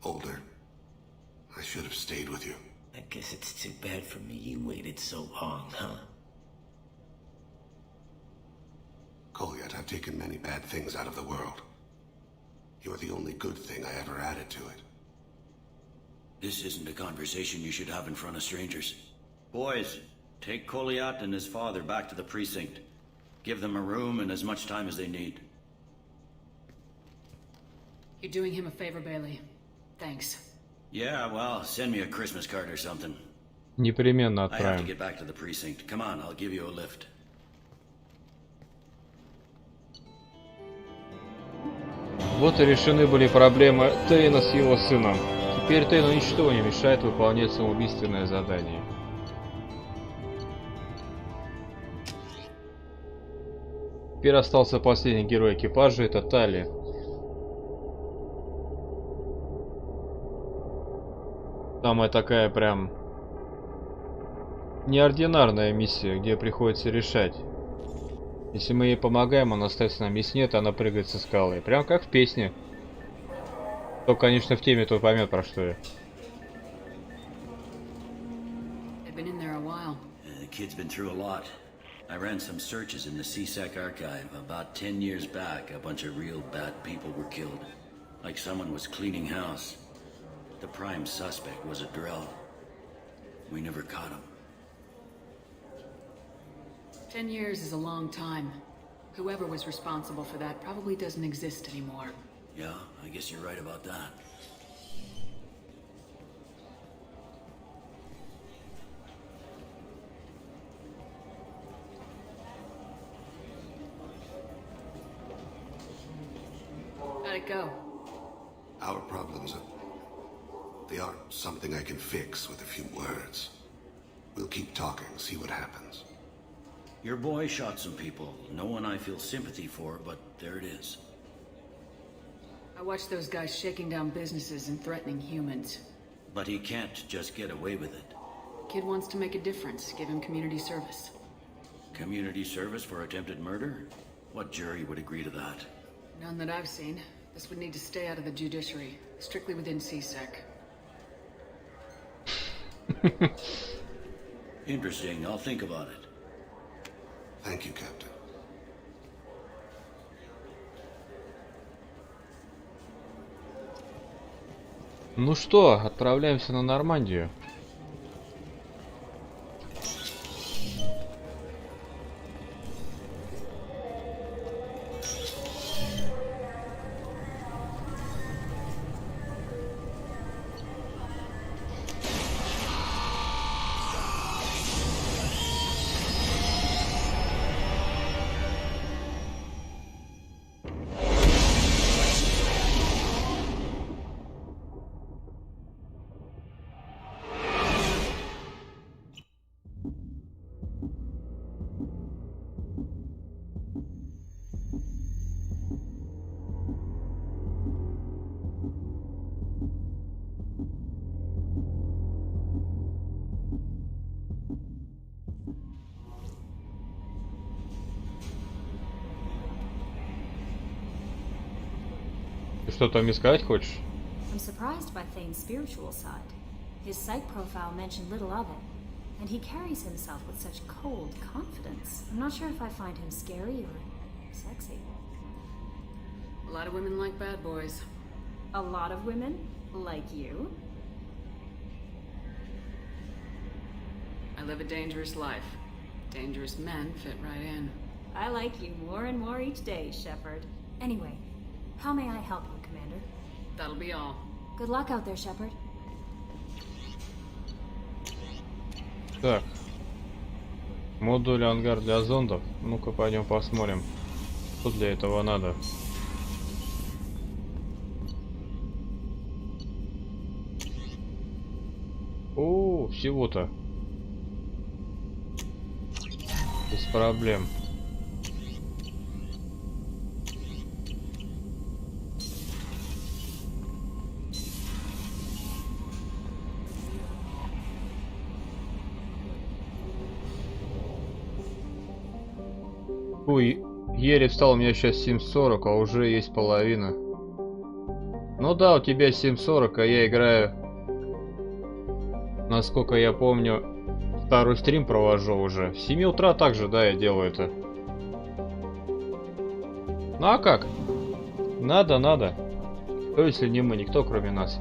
older. I should have stayed with you. I guess it's too bad for me you waited so long, huh? Kolyat, I've taken many bad things out of the world. You're the only good thing I ever added to it. This isn't a conversation you should have in front of strangers. Boys, take Kolyat and his father back to the precinct. Give them a room and as much time as they need. You're doing him a favor, Bailey. Thanks. Yeah, well, send me a Christmas card or something. Непременно I have to отправим. get back to the precinct. Come on, I'll give you a lift. Вот и решены были проблемы Тейна с его сыном. Теперь Тейну ничто не мешает выполнять самоубийственное задание. Теперь остался последний герой экипажа, это Тали. Самая такая прям неординарная миссия, где приходится решать. Если мы ей помогаем, она остается нам. Если нет, она прыгает со скалы. Прям как в песне. Кто, конечно, в теме, тот поймет, про что я. The kid's been through a lot. I ran some searches in the C-Sec archive. About 10 years back, a bunch of real bad people were killed. Like someone was cleaning house. The prime suspect was a drill. We never caught him. 10 years is a long time. Whoever was responsible for that probably doesn't exist anymore. Yeah, I guess you're right about that. How'd it go? Our problems they aren't something I can fix with a few words. We'll keep talking, see what happens. Your boy shot some people. No one I feel sympathy for, but there it is. I watched those guys shaking down businesses and threatening humans. But he can't just get away with it. Kid wants to make a difference. Give him community service. Community service for attempted murder? What jury would agree to that? None that I've seen. This would need to stay out of the judiciary. Strictly within CSEC. Interesting. I'll think about it. Thank you, Captain. Ну что, отправляемся на Нормандию. Ты что там искать хочешь? I'm surprised by Thane's spiritual side. His psych profile mentioned little of it, and he carries himself with such cold confidence. I'm not sure if I find him scary or sexy. A lot of women like bad boys. A lot of women? Like you? I live a dangerous life. Dangerous men fit right in. I like you more and more each day, Shepard. Anyway, how may I help you, Commander? That'll be all. Good luck out there, Shepard. Так. Модуль ангар для зондов. Ну-ка, пойдем посмотрим, что для этого надо. О, всего-то. Без проблем. Ой, еле встал, у меня сейчас 7:40, а уже есть половина. Ну да, у тебя 7:40, а я играю, насколько я помню, второй стрим провожу уже. В 7 утра также, да, я делаю это. Ну а как? Надо, надо. Кто если не мы, никто кроме нас.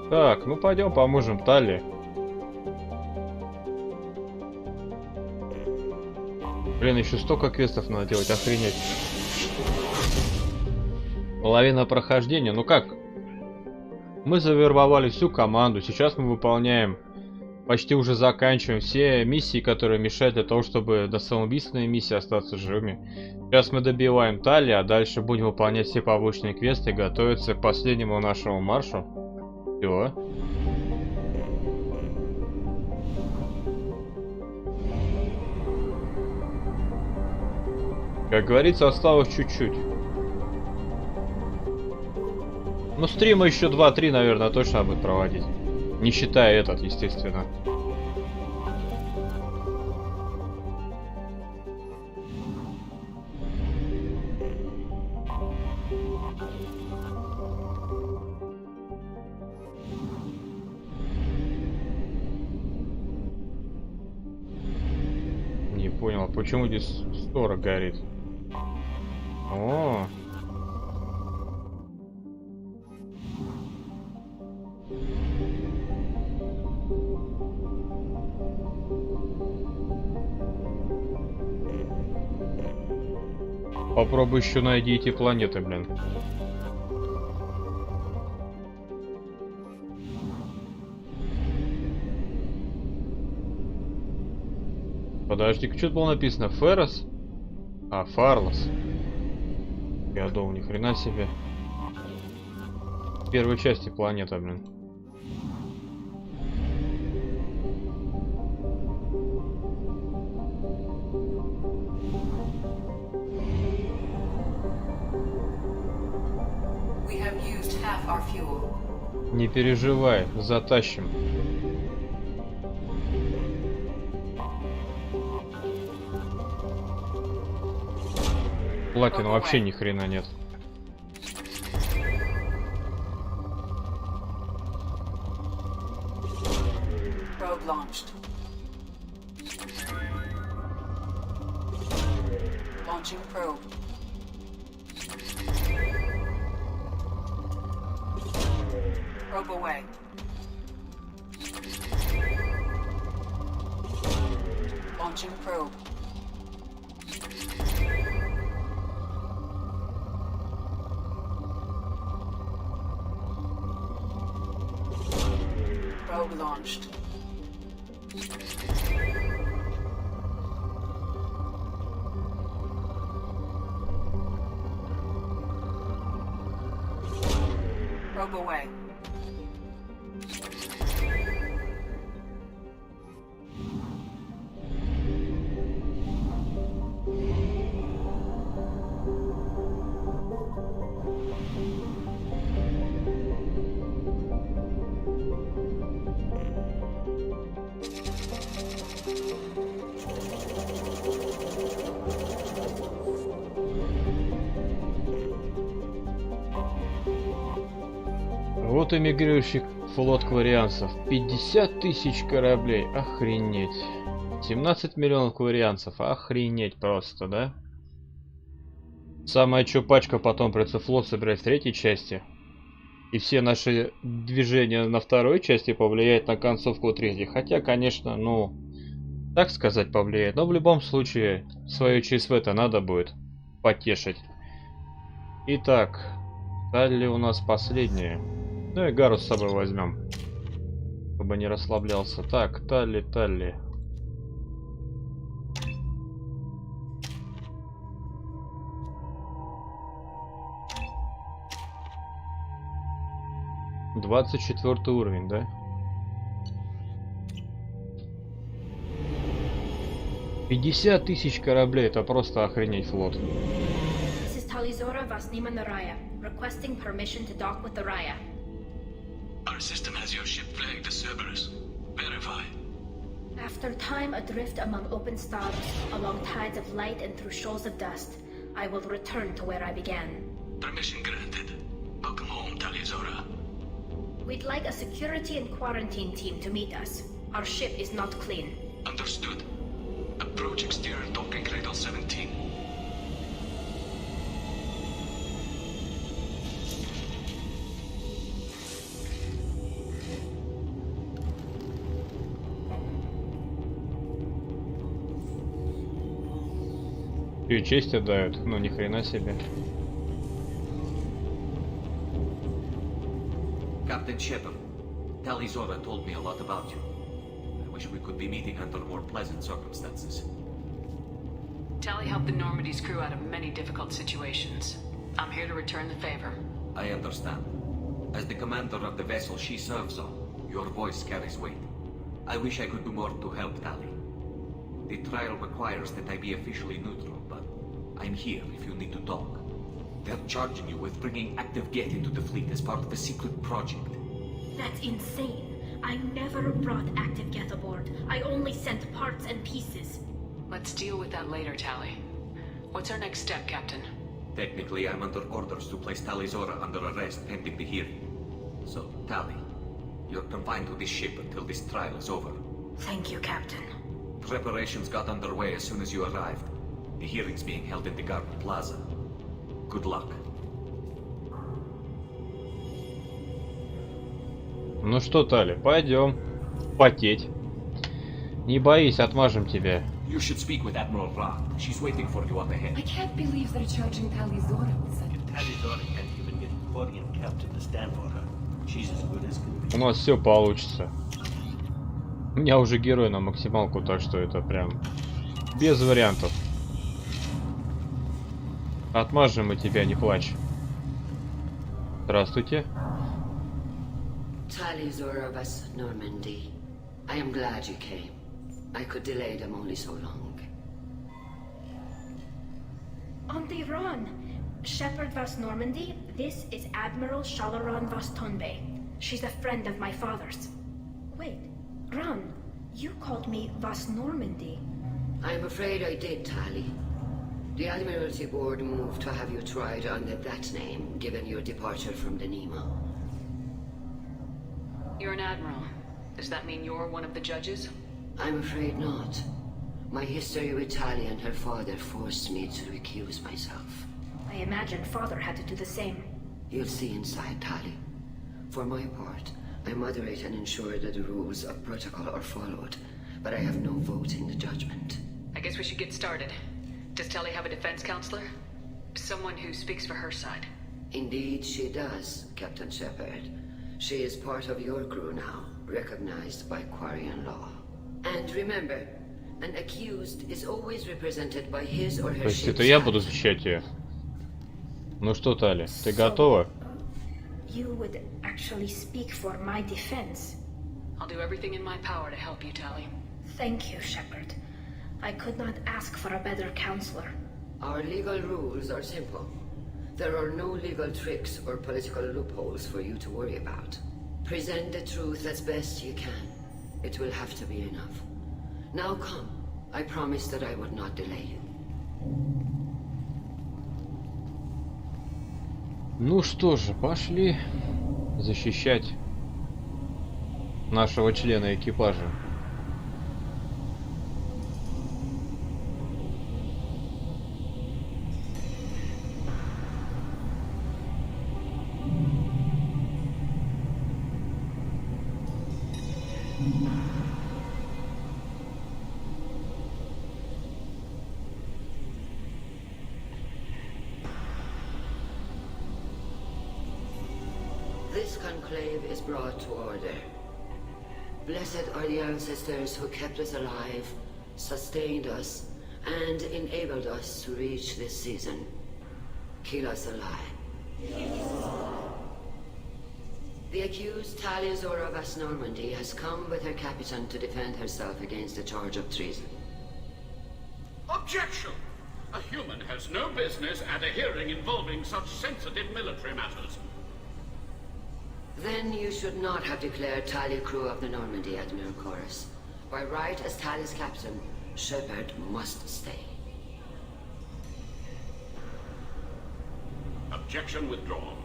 Так, ну пойдем поможем Тали. Блин, еще столько квестов надо делать, охренеть. Половина прохождения, ну как? Мы завербовали всю команду, сейчас мы выполняем, почти уже заканчиваем все миссии, которые мешают для того, чтобы до самоубийственной миссии остаться живыми. Сейчас мы добиваем Тали, а дальше будем выполнять все побочные квесты и готовиться к последнему нашему маршу. Все. Как говорится, осталось чуть-чуть. Ну, стрима еще 2-3, наверное, точно будет проводить. Не считая этот, естественно. Не понял, почему здесь 40 горит? О. Попробуй еще найди эти планеты, блин. Подожди, что-то было написано? Феррос? А, Фарлос. Я думал, ни хрена себе. В первой части планета, блин. Не переживай, затащим. Платина вообще ни хрена нет. Launching probe. Probe away. Launching probe. Probe launched. Probe away. Вот эмигрирующий флот кварианцев. 50 тысяч кораблей. Охренеть. 17 миллионов кварианцев. Охренеть просто, да? Самая чупачка потом придется флот собирать в третьей части. И все наши движения на второй части повлияют на концовку третьей. Хотя, конечно, ну... Так сказать, повлияет. Но в любом случае, свое ЧСВ-то надо будет потешить. Итак, далее у нас последнее. Ну и Гару с собой возьмем, чтобы не расслаблялся. Так, Талли. 24 уровень, да? 50 тысяч кораблей, это просто охренеть флот. This is Tal'Zora Vasnima Naraya, requesting permission to dock with the Raya. Our system has your ship flagged as Cerberus. Verify. After time adrift among open stars, along tides of light and through shoals of dust, I will return to where I began. Permission granted. Welcome home, Tal'Zora. We'd like a security and quarantine team to meet us. Our ship is not clean. Understood. Approach exterior docking cradle 17. И честь отдают, ну ни хрена себе. Captain Shepard, Tal'Zora told me a lot about you. I wish we could be meeting under more pleasant circumstances. Tali helped the Normandy's crew out of many difficult situations. I'm here to return the favor. I understand. As the commander of the vessel she serves on, your voice carries weight. I wish I could do more to help Tali. The trial requires that I be officially neutral, but I'm here if you need to talk. They're charging you with bringing active Geth into the fleet as part of a secret project. That's insane. I never brought active Geth aboard. I only sent parts and pieces. Let's deal with that later, Tali. What's our next step, Captain? Technically, I'm under orders to place Tal'Zora under arrest pending the hearing. So, Tali, you're confined to this ship until this trial is over. Thank you, Captain. Preparations got underway as soon as you arrived. The hearing's being held in the Garden Plaza. Good luck. Ну что, Тали, пойдем потеть. Не боись, отмажем тебя. You should speak with Admiral Ra. She's waiting for you up ahead. I can't believe they're charging Tal'Zora with such... Tal'Zora can't even get a Quarian captain to stand for her. She's as good as can be. У нас все получится. У меня уже герой на максималку, так что это прям без вариантов. Отмажем мы тебя, не плачь. Здравствуйте. Tal'i'Zora vas Normandy. I am glad you came. I could delay them only so long. Auntie Ron! Shepard vas Normandy, this is Admiral Shalaron vas Tonbe. She's a friend of my father's. Wait, Ron, you called me vas Normandy. I'm afraid I did, Tali. The Admiralty Board moved to have you tried under that name, given your departure from the Nemo. You're an admiral. Does that mean you're one of the judges? I'm afraid not. My history with Tali and her father forced me to recuse myself. I imagine father had to do the same. You'll see inside, Tali. For my part, I moderate and ensure that the rules of protocol are followed, but I have no vote in the judgment. I guess we should get started. Does Tali have a defense counselor? Someone who speaks for her side? Indeed she does, Captain Shepard. She is part of your crew now, recognized by Quarian law. And remember, an accused is always represented by his or her. То есть это я буду защищать ее? Ну что, Тали, ты готова? You would actually speak for my defense. I'll do everything in my power to help you, Tali. Thank you, Shepard. I could not ask for a better counselor. Our legal rules are simple. There are no legal tricks or political loopholes for you to worry about. Present the truth as best you can. It will have to be enough. Now come. I promised that I would not delay you. Ну что же, пошли защищать нашего члена экипажа. This conclave is brought to order. Blessed are the ancestors who kept us alive, sustained us, and enabled us to reach this season. Keep us alive. The accused Tal'i'Zora vas Normandy has come with her captain to defend herself against a charge of treason. Objection! A human has no business at a hearing involving such sensitive military matters. Then you should not have declared Tali crew of the Normandy, Admiral Chorus. By right, as Tali's captain, Shepard must stay. Objection withdrawn.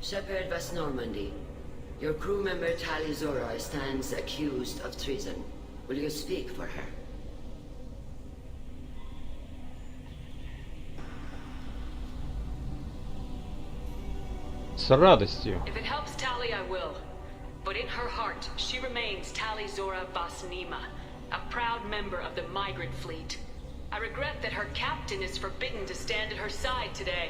Shepard vas Normandy. Your crew member Tal'i'Zora stands accused of treason. Will you speak for her? С радостью. If it helps Tali, I will. But in her heart, she remains Tal'i'Zora vas Nima, a proud member of the migrant fleet. I regret that her captain is forbidden to stand at her side today.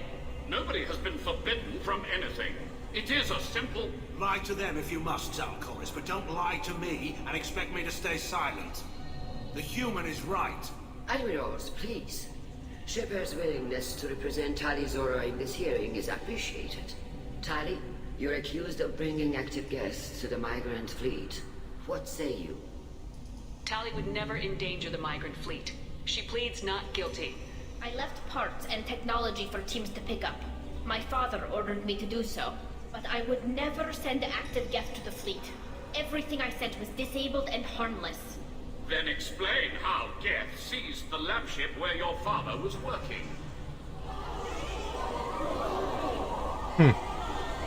Nobody has been forbidden from anything. It is a simple... Lie to them if you must, Zalcoris, but don't lie to me and expect me to stay silent. The human is right. Admirals, please. Shepard's willingness to represent Tal'i'Zora in this hearing is appreciated. Tali, you're accused of bringing active guests to the migrant fleet. What say you? Tali would never endanger the migrant fleet. She pleads not guilty. I left parts and technology for teams to pick up. My father ordered me to do so, but I would never send active guests to the fleet. Everything I sent was disabled and harmless. Then explain how Geth seized the lab ship where your father was working.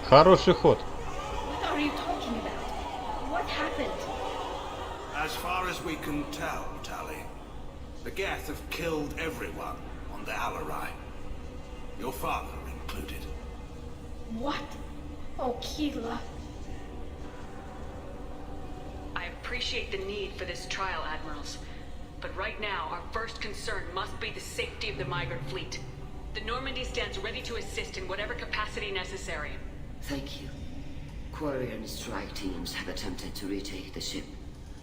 Хороший ход. What are you talking about? What happened? As far as we can tell, Tali, the Geth have killed everyone on the Alarai. Your father included. What? Oh, Keela. I appreciate the need for this trial, Admirals. But right now, our first concern must be the safety of the migrant fleet. The Normandy stands ready to assist in whatever capacity necessary. Thank you. Quarian strike teams have attempted to retake the ship,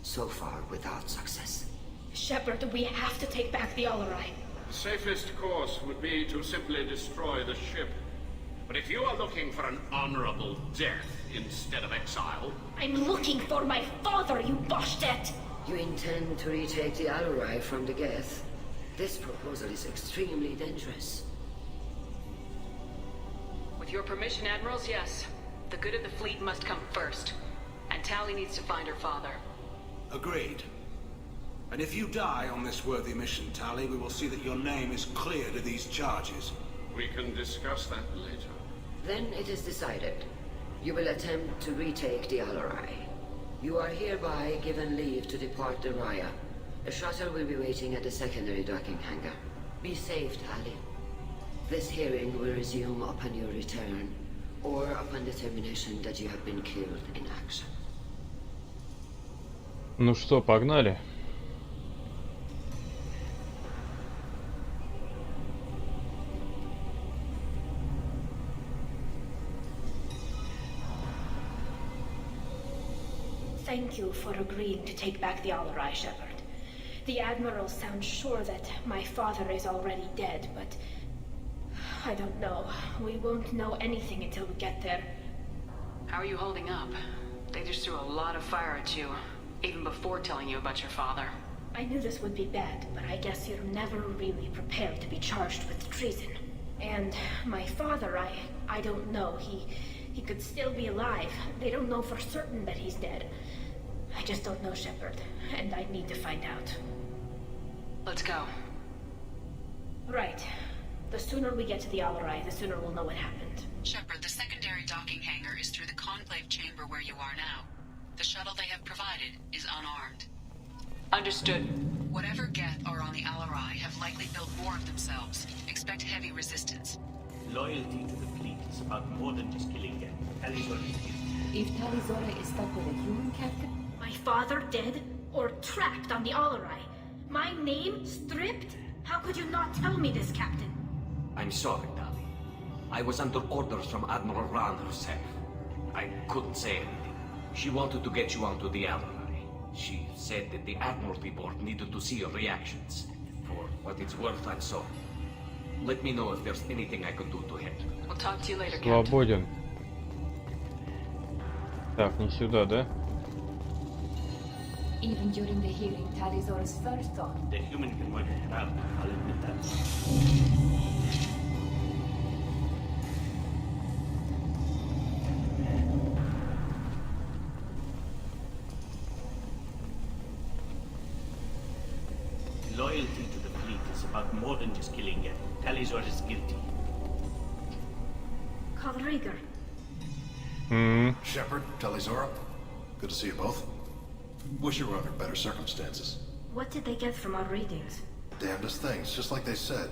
so far without success. Shepard, we have to take back the Alarai. The safest course would be to simply destroy the ship. But if you are the looking for an honorable death instead of exile? I'm looking for my father, you bastet! You intend to retake the Alarai from the Geth? This proposal is extremely dangerous. With your permission, Admirals, yes. The good of the fleet must come first. And Tali needs to find her father. Agreed. And if you die on this worthy mission, Tali, we will see that your name is cleared of these charges. We can discuss that later. Then it is decided. You will attempt to retake the Alarai. You are hereby given leave to depart the Raya. A shuttle will be waiting at the secondary docking hangar. Be safe, Tali. This hearing will resume upon your return, or upon determination that you have been killed in action. Ну что, погнали. Thank you for agreeing to take back the Alarai, Shepard. The Admirals sound sure that my father is already dead, but I don't know. We won't know anything until we get there. How are you holding up? They just threw a lot of fire at you, even before telling you about your father. I knew this would be bad, but I guess you're never really prepared to be charged with treason. And my father, I don't know. He could still be alive. They don't know for certain that he's dead. I just don't know, Shepard, and I need to find out. Let's go. Right. The sooner we get to the Alarai, the sooner we'll know what happened. Shepard, the secondary docking hangar is through the conclave chamber where you are now. The shuttle they have provided is unarmed. Understood. Whatever Geth are on the Alarai have likely built more of themselves. Expect heavy resistance. Loyalty to the fleet is about more than just killing Geth. TALI'ZORA is guilty. If TALI'ZORA is stuck with a human captain? My father dead? Or trapped on the Alarai? My name stripped? How could you not tell me this, Captain? I'm sorry, Tali. I was under orders from Admiral Ran herself. I couldn't say anything. She wanted to get you onto the Alarai. She said that the Admiralty Board needed to see your reactions. For what it's worth, I'm sorry. Let me know if there's anything I can do to help. We'll talk to you later, Свободен. Так, не сюда, да? Even during the hearing, TALI'ZORA's first thought. The human can work it out, I'll admit that. Loyalty to the fleet is about more than just killing Geth. TALI'ZORA is guilty. Kalrieger. Shepard, TALI'ZORA, good to see you both. Wish you were under better circumstances. What did they get from our readings? Damnedest things, just like they said.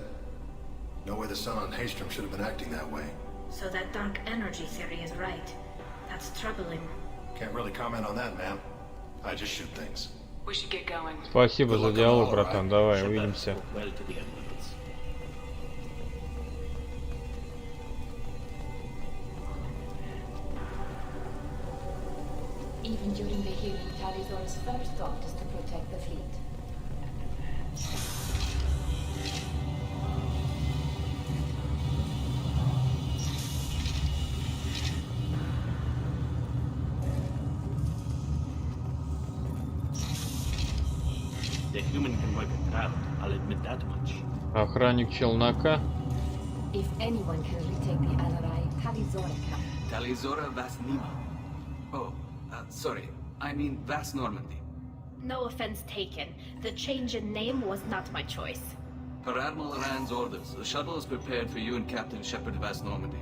No way the sun on Haystrom should have been acting that way. So that dark energy theory is right. That's troubling. Can't really comment on that, ma'am. I just shoot things. We should get going. Спасибо за диалог, братан. Давай, увидимся. Even during the hearing, TALI'ZORA's first thought is to protect the fleet. The human can work it out, I'll admit that much. Охранник челнока. If anyone can retake the Alarai, TALI'ZORA can. TALI'ZORA Vasnima. Oh, sorry. I mean Vas Normandy. No offense taken. The change in name was not my choice. Per Admiral Rand's orders, the shuttle is prepared for you and Captain Shepard Vas Normandy.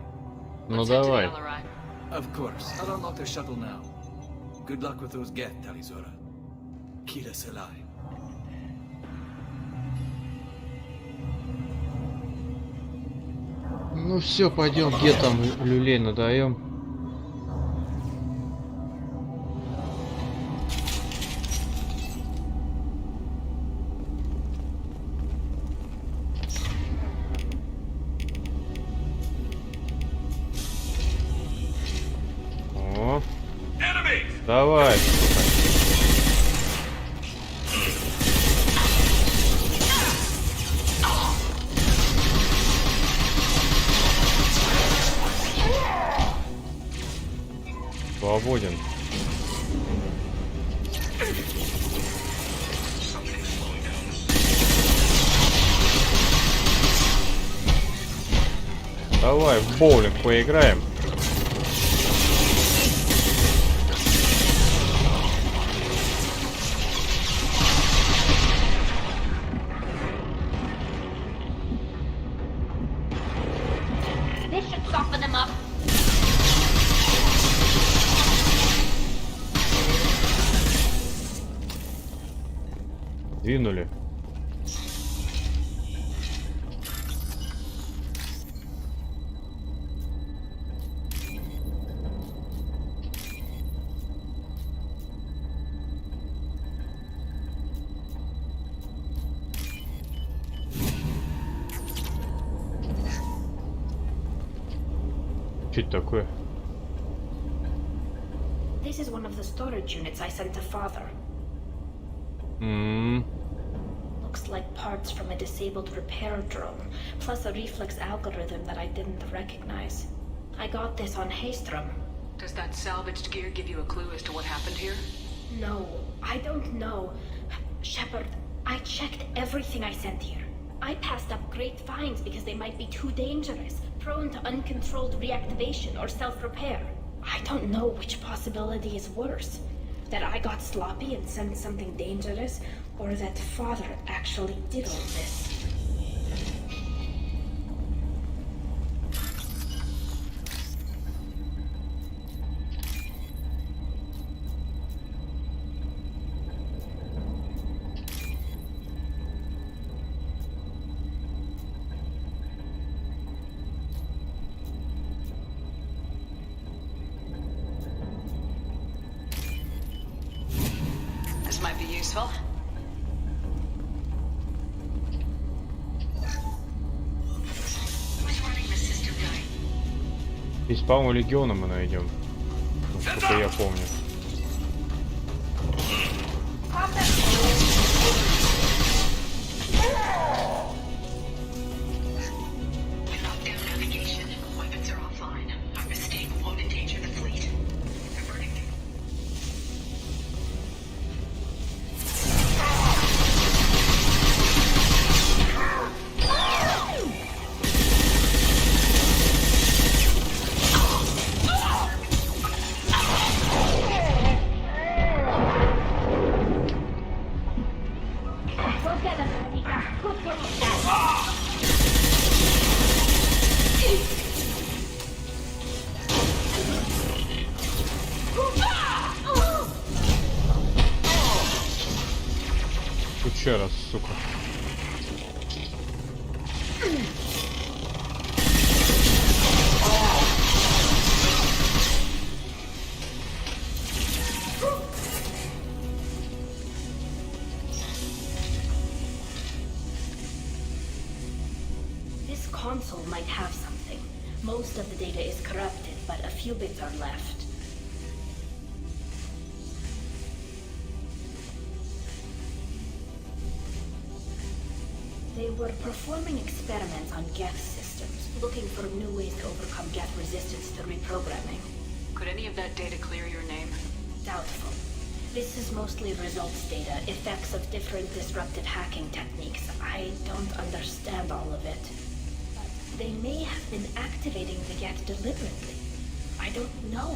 Ну давай. Of course. I'll unlock the shuttle now. Good luck with those Geth, TALI'ZORA. Kira Selai. Ну все, пойдем, где там люлей надаем. О, давай. Свободен. Давай в боулинг поиграем. Двинули. Что это такое? This is one of the storage units I sent to Father. Looks like parts from a disabled repair drone, plus a reflex algorithm that I didn't recognize. I got this on Haystrom. Does that salvaged gear give you a clue as to what happened here? No, I don't know. Shepard, I checked everything I sent here. I passed up great finds because they might be too dangerous, prone to uncontrolled reactivation or self-repair. I don't know which possibility is worse. That I got sloppy and sent something dangerous, or that Father actually did all this. This might be useful. Здесь, по-моему, легиона мы найдем. Насколько я помню. Еще раз, сука. This console might have something. Most of the data is corrupted, but a few bits are left. They were performing experiments on Geth systems, looking for new ways to overcome Geth resistance to reprogramming. Could any of that data clear your name? Doubtful. This is mostly results data, effects of different disruptive hacking techniques. I don't understand all of it. But they may have been activating the Geth deliberately. I don't know.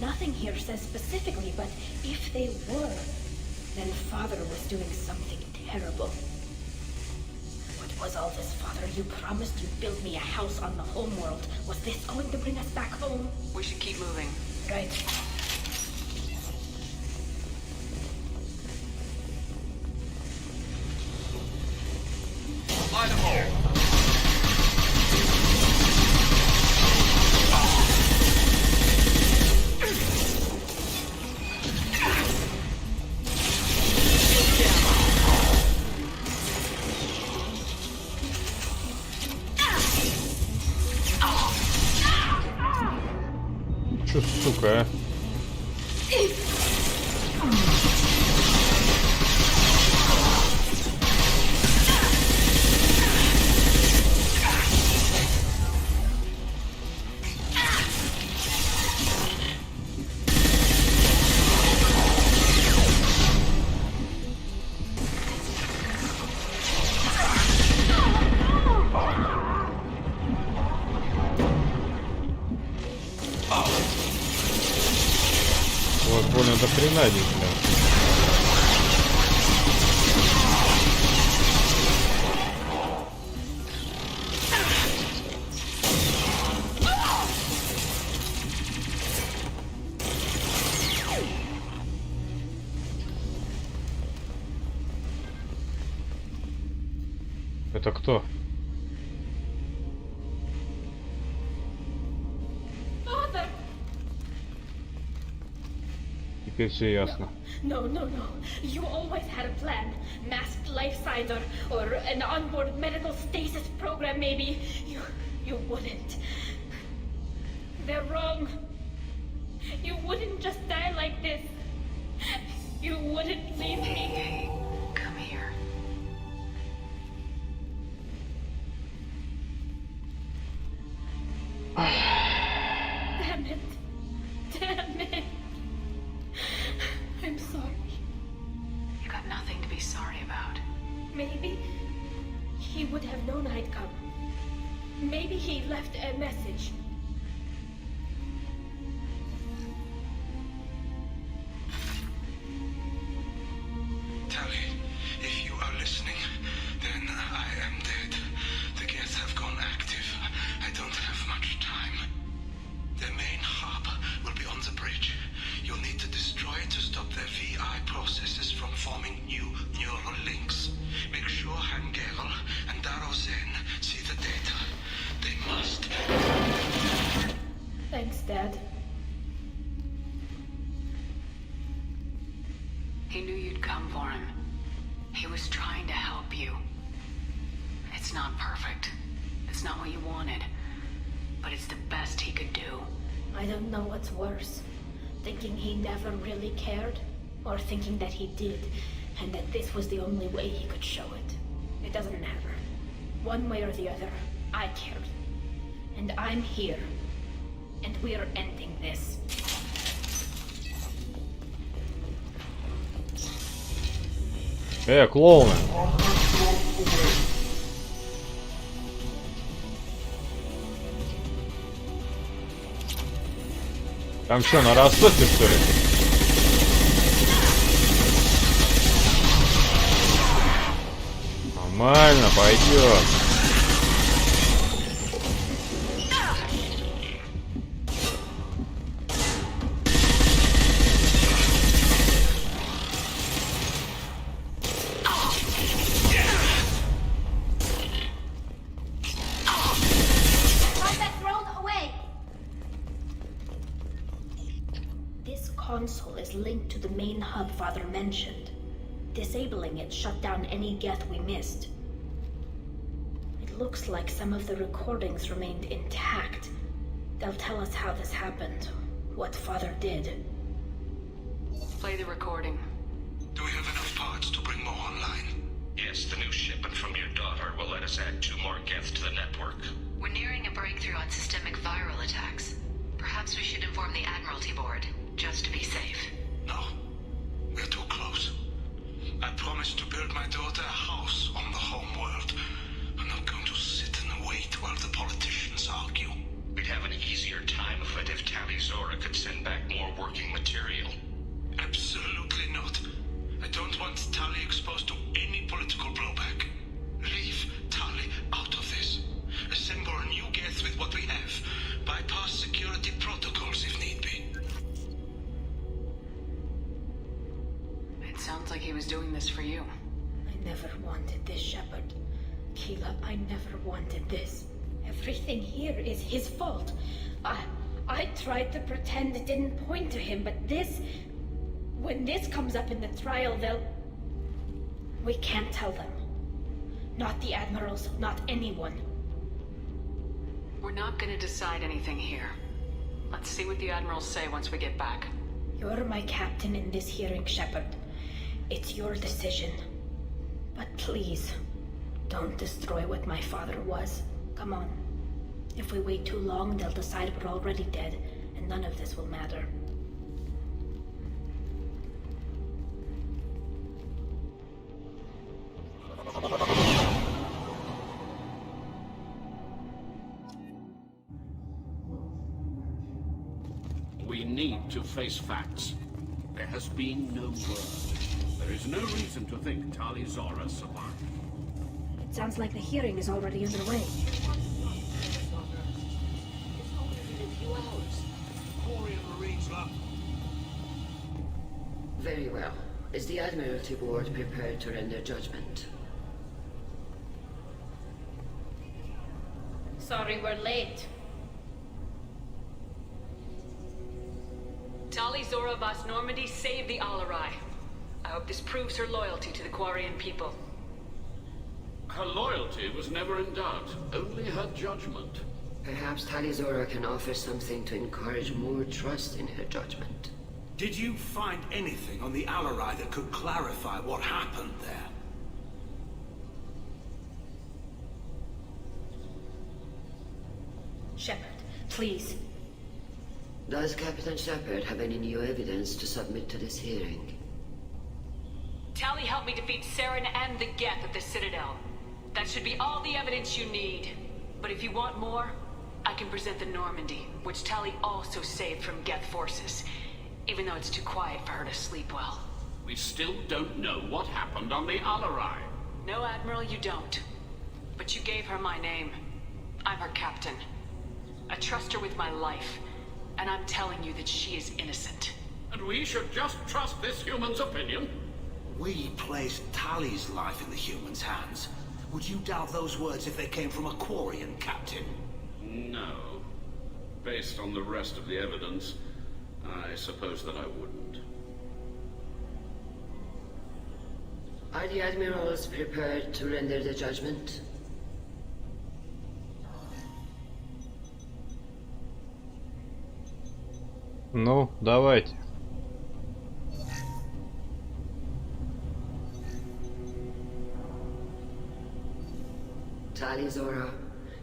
Nothing here says specifically, but if they were, then Father was doing something terrible. Was all this, Father? You promised you'd build me a house on the homeworld. Was this going to bring us back home? We should keep moving. Right. Light them all. Чё, сука, а? Вот, больно до хрена здесь, бля. Это кто? Теперь все ясно. No. You always had a plan. Masked life signs or an onboard medical stasis program maybe. You wouldn't. They're wrong. You wouldn't just die like this. You wouldn't leave me. Hey, come here. Damn it. I'm sorry. You got nothing to be sorry about. Maybe he would have known I'd come. Maybe he left a message. Tali, if you are listening, then I am dead. The gets have gone active. I don't have much time. The main hub will be on the bridge. You'll need to destroy it to stop their VI processes from forming new neural links. Make sure Hangel and Darozen see the data. They must. Thanks, Dad. He knew you'd come for him. He was trying to help you. It's not perfect. It's not what you wanted. But it's the best he could do. I don't know what's worse. Thinking he never really cared, or thinking that he did, and that this was the only way he could show it. It doesn't matter. One way or the other, I cared. And I'm here. And we're ending this. Клоуны! Там что, на рассоте, что ли? Нормально, пойдет. Linked to the main hub Father mentioned. Disabling it shut down any geth we missed. It looks like some of the recordings remained intact. They'll tell us how this happened, what Father did. Play the recording. Do we have enough parts to bring more online? Yes, the new shipment from your daughter will let us add 2 more geths to the network. We're nearing a breakthrough on systemic viral attacks. Perhaps we should inform the Admiralty Board, just to be safe. No, we're too close. I promised to build my daughter a house on the home world. I'm not going to sit and wait while the politicians argue. We'd have an easier time of it if Ta'Li'Zora could send back more working material. Absolutely not. I don't want Tali exposed to any political blowback. Leave Tali out of this. Assemble a new geth with what we have. Bypass security protocols if need be. It sounds like he was doing this for you. I never wanted this, Shepard. Keela, I never wanted this. Everything here is his fault. I tried to pretend it didn't point to him, but this... When this comes up in the trial, they'll... We can't tell them. Not the admirals, not anyone. We're not gonna decide anything here. Let's see what the admirals say once we get back. You're my captain in this hearing, Shepard. It's your decision. But please, don't destroy what my father was. Come on. If we wait too long, they'll decide we're already dead, and none of this will matter. We need to face facts. There has been no word. There is no reason to think Tal'Zora survived. It sounds like the hearing is already underway. Very well. Is the Admiralty Board prepared to render judgment? Sorry we're late. Tal'Zora Vas Normandy saved the Alarai. I hope this proves her loyalty to the Quarian people. Her loyalty was never in doubt, only her judgment. Perhaps Tal'Zora can offer something to encourage more trust in her judgment. Did you find anything on the Alarai that could clarify what happened there? Shepard, please. Does Captain Shepard have any new evidence to submit to this hearing? Tali helped me defeat Saren and the Geth at the Citadel. That should be all the evidence you need. But if you want more, I can present the Normandy, which Tali also saved from Geth forces, even though it's too quiet for her to sleep well. We still don't know what happened on the Alarai. No, Admiral, you don't. But you gave her my name. I'm her captain. I trust her with my life, and I'm telling you that she is innocent. And we should just trust this human's opinion? We placed Tali's life in the human's hands. Would you doubt those words if they came from a Quarian, Captain? No. Based on the rest of the evidence, I suppose that I wouldn't. Are the Admirals prepared to render the judgment? Ну, давайте. Tal'Zora,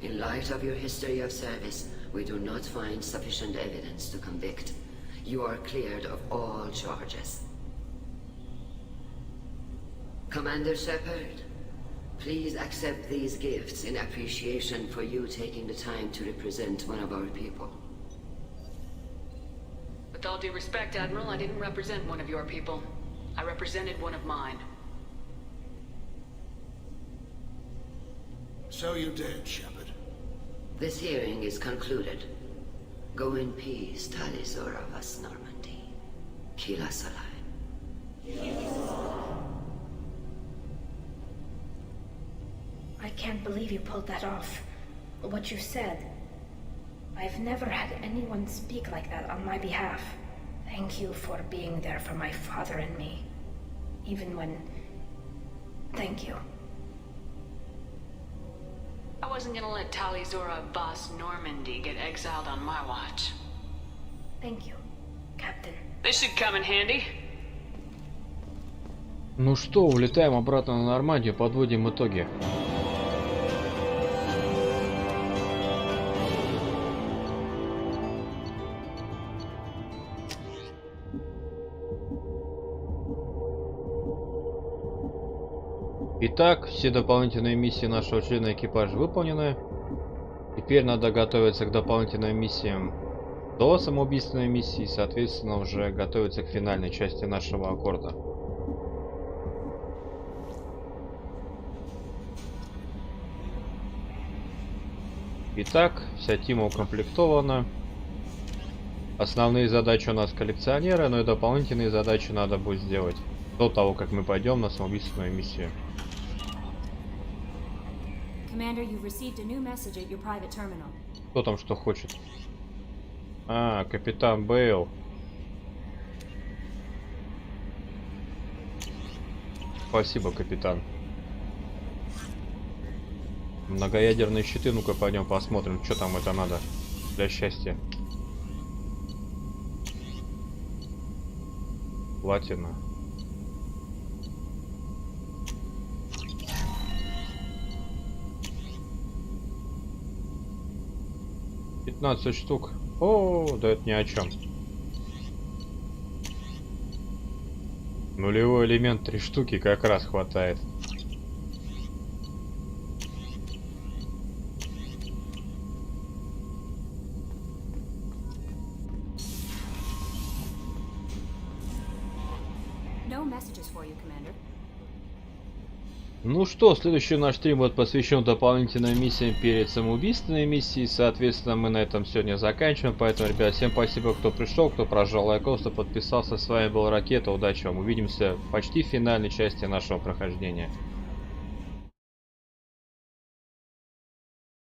in light of your history of service, we do not find sufficient evidence to convict. You are cleared of all charges. Commander Shepard, please accept these gifts in appreciation for you taking the time to represent one of our people. With all due respect, Admiral, I didn't represent one of your people. I represented one of mine. So you did, Shepard. This hearing is concluded. Go in peace, Tal'Zora Vas Normandy. Kila Salam. I can't believe you pulled that off. What you said. I've never had anyone speak like that on my behalf. Thank you for being there for my father and me. Even when... Thank you. I wasn't gonna let Tal'Zora Vas Normandy get exiled on my watch. Thank you, Captain. This should come in handy. Ну что, улетаем обратно на Нормандию, подводим итоги. Итак, все дополнительные миссии нашего члена экипажа выполнены. Теперь надо готовиться к дополнительным миссиям до самоубийственной миссии, соответственно, уже готовиться к финальной части нашего аккорда. Итак, вся тима укомплектована. Основные задачи у нас коллекционеры, но и дополнительные задачи надо будет сделать до того, как мы пойдем на самоубийственную миссию. Кто там что хочет? А, капитан Бейл. Спасибо, капитан. Многоядерные щиты, ну-ка пойдем посмотрим, что там это надо для счастья. Платина. $15 штук. О, да это ни о чем. Нулевой элемент 3 штуки как раз хватает. Ну что, следующий наш стрим будет посвящен дополнительным миссиям перед самоубийственной миссией. Соответственно, мы на этом сегодня заканчиваем. Поэтому, ребят, всем спасибо, кто пришел, кто прожал лайкос, кто подписался. С вами был Ракета. Удачи вам. Увидимся почти в финальной части нашего прохождения.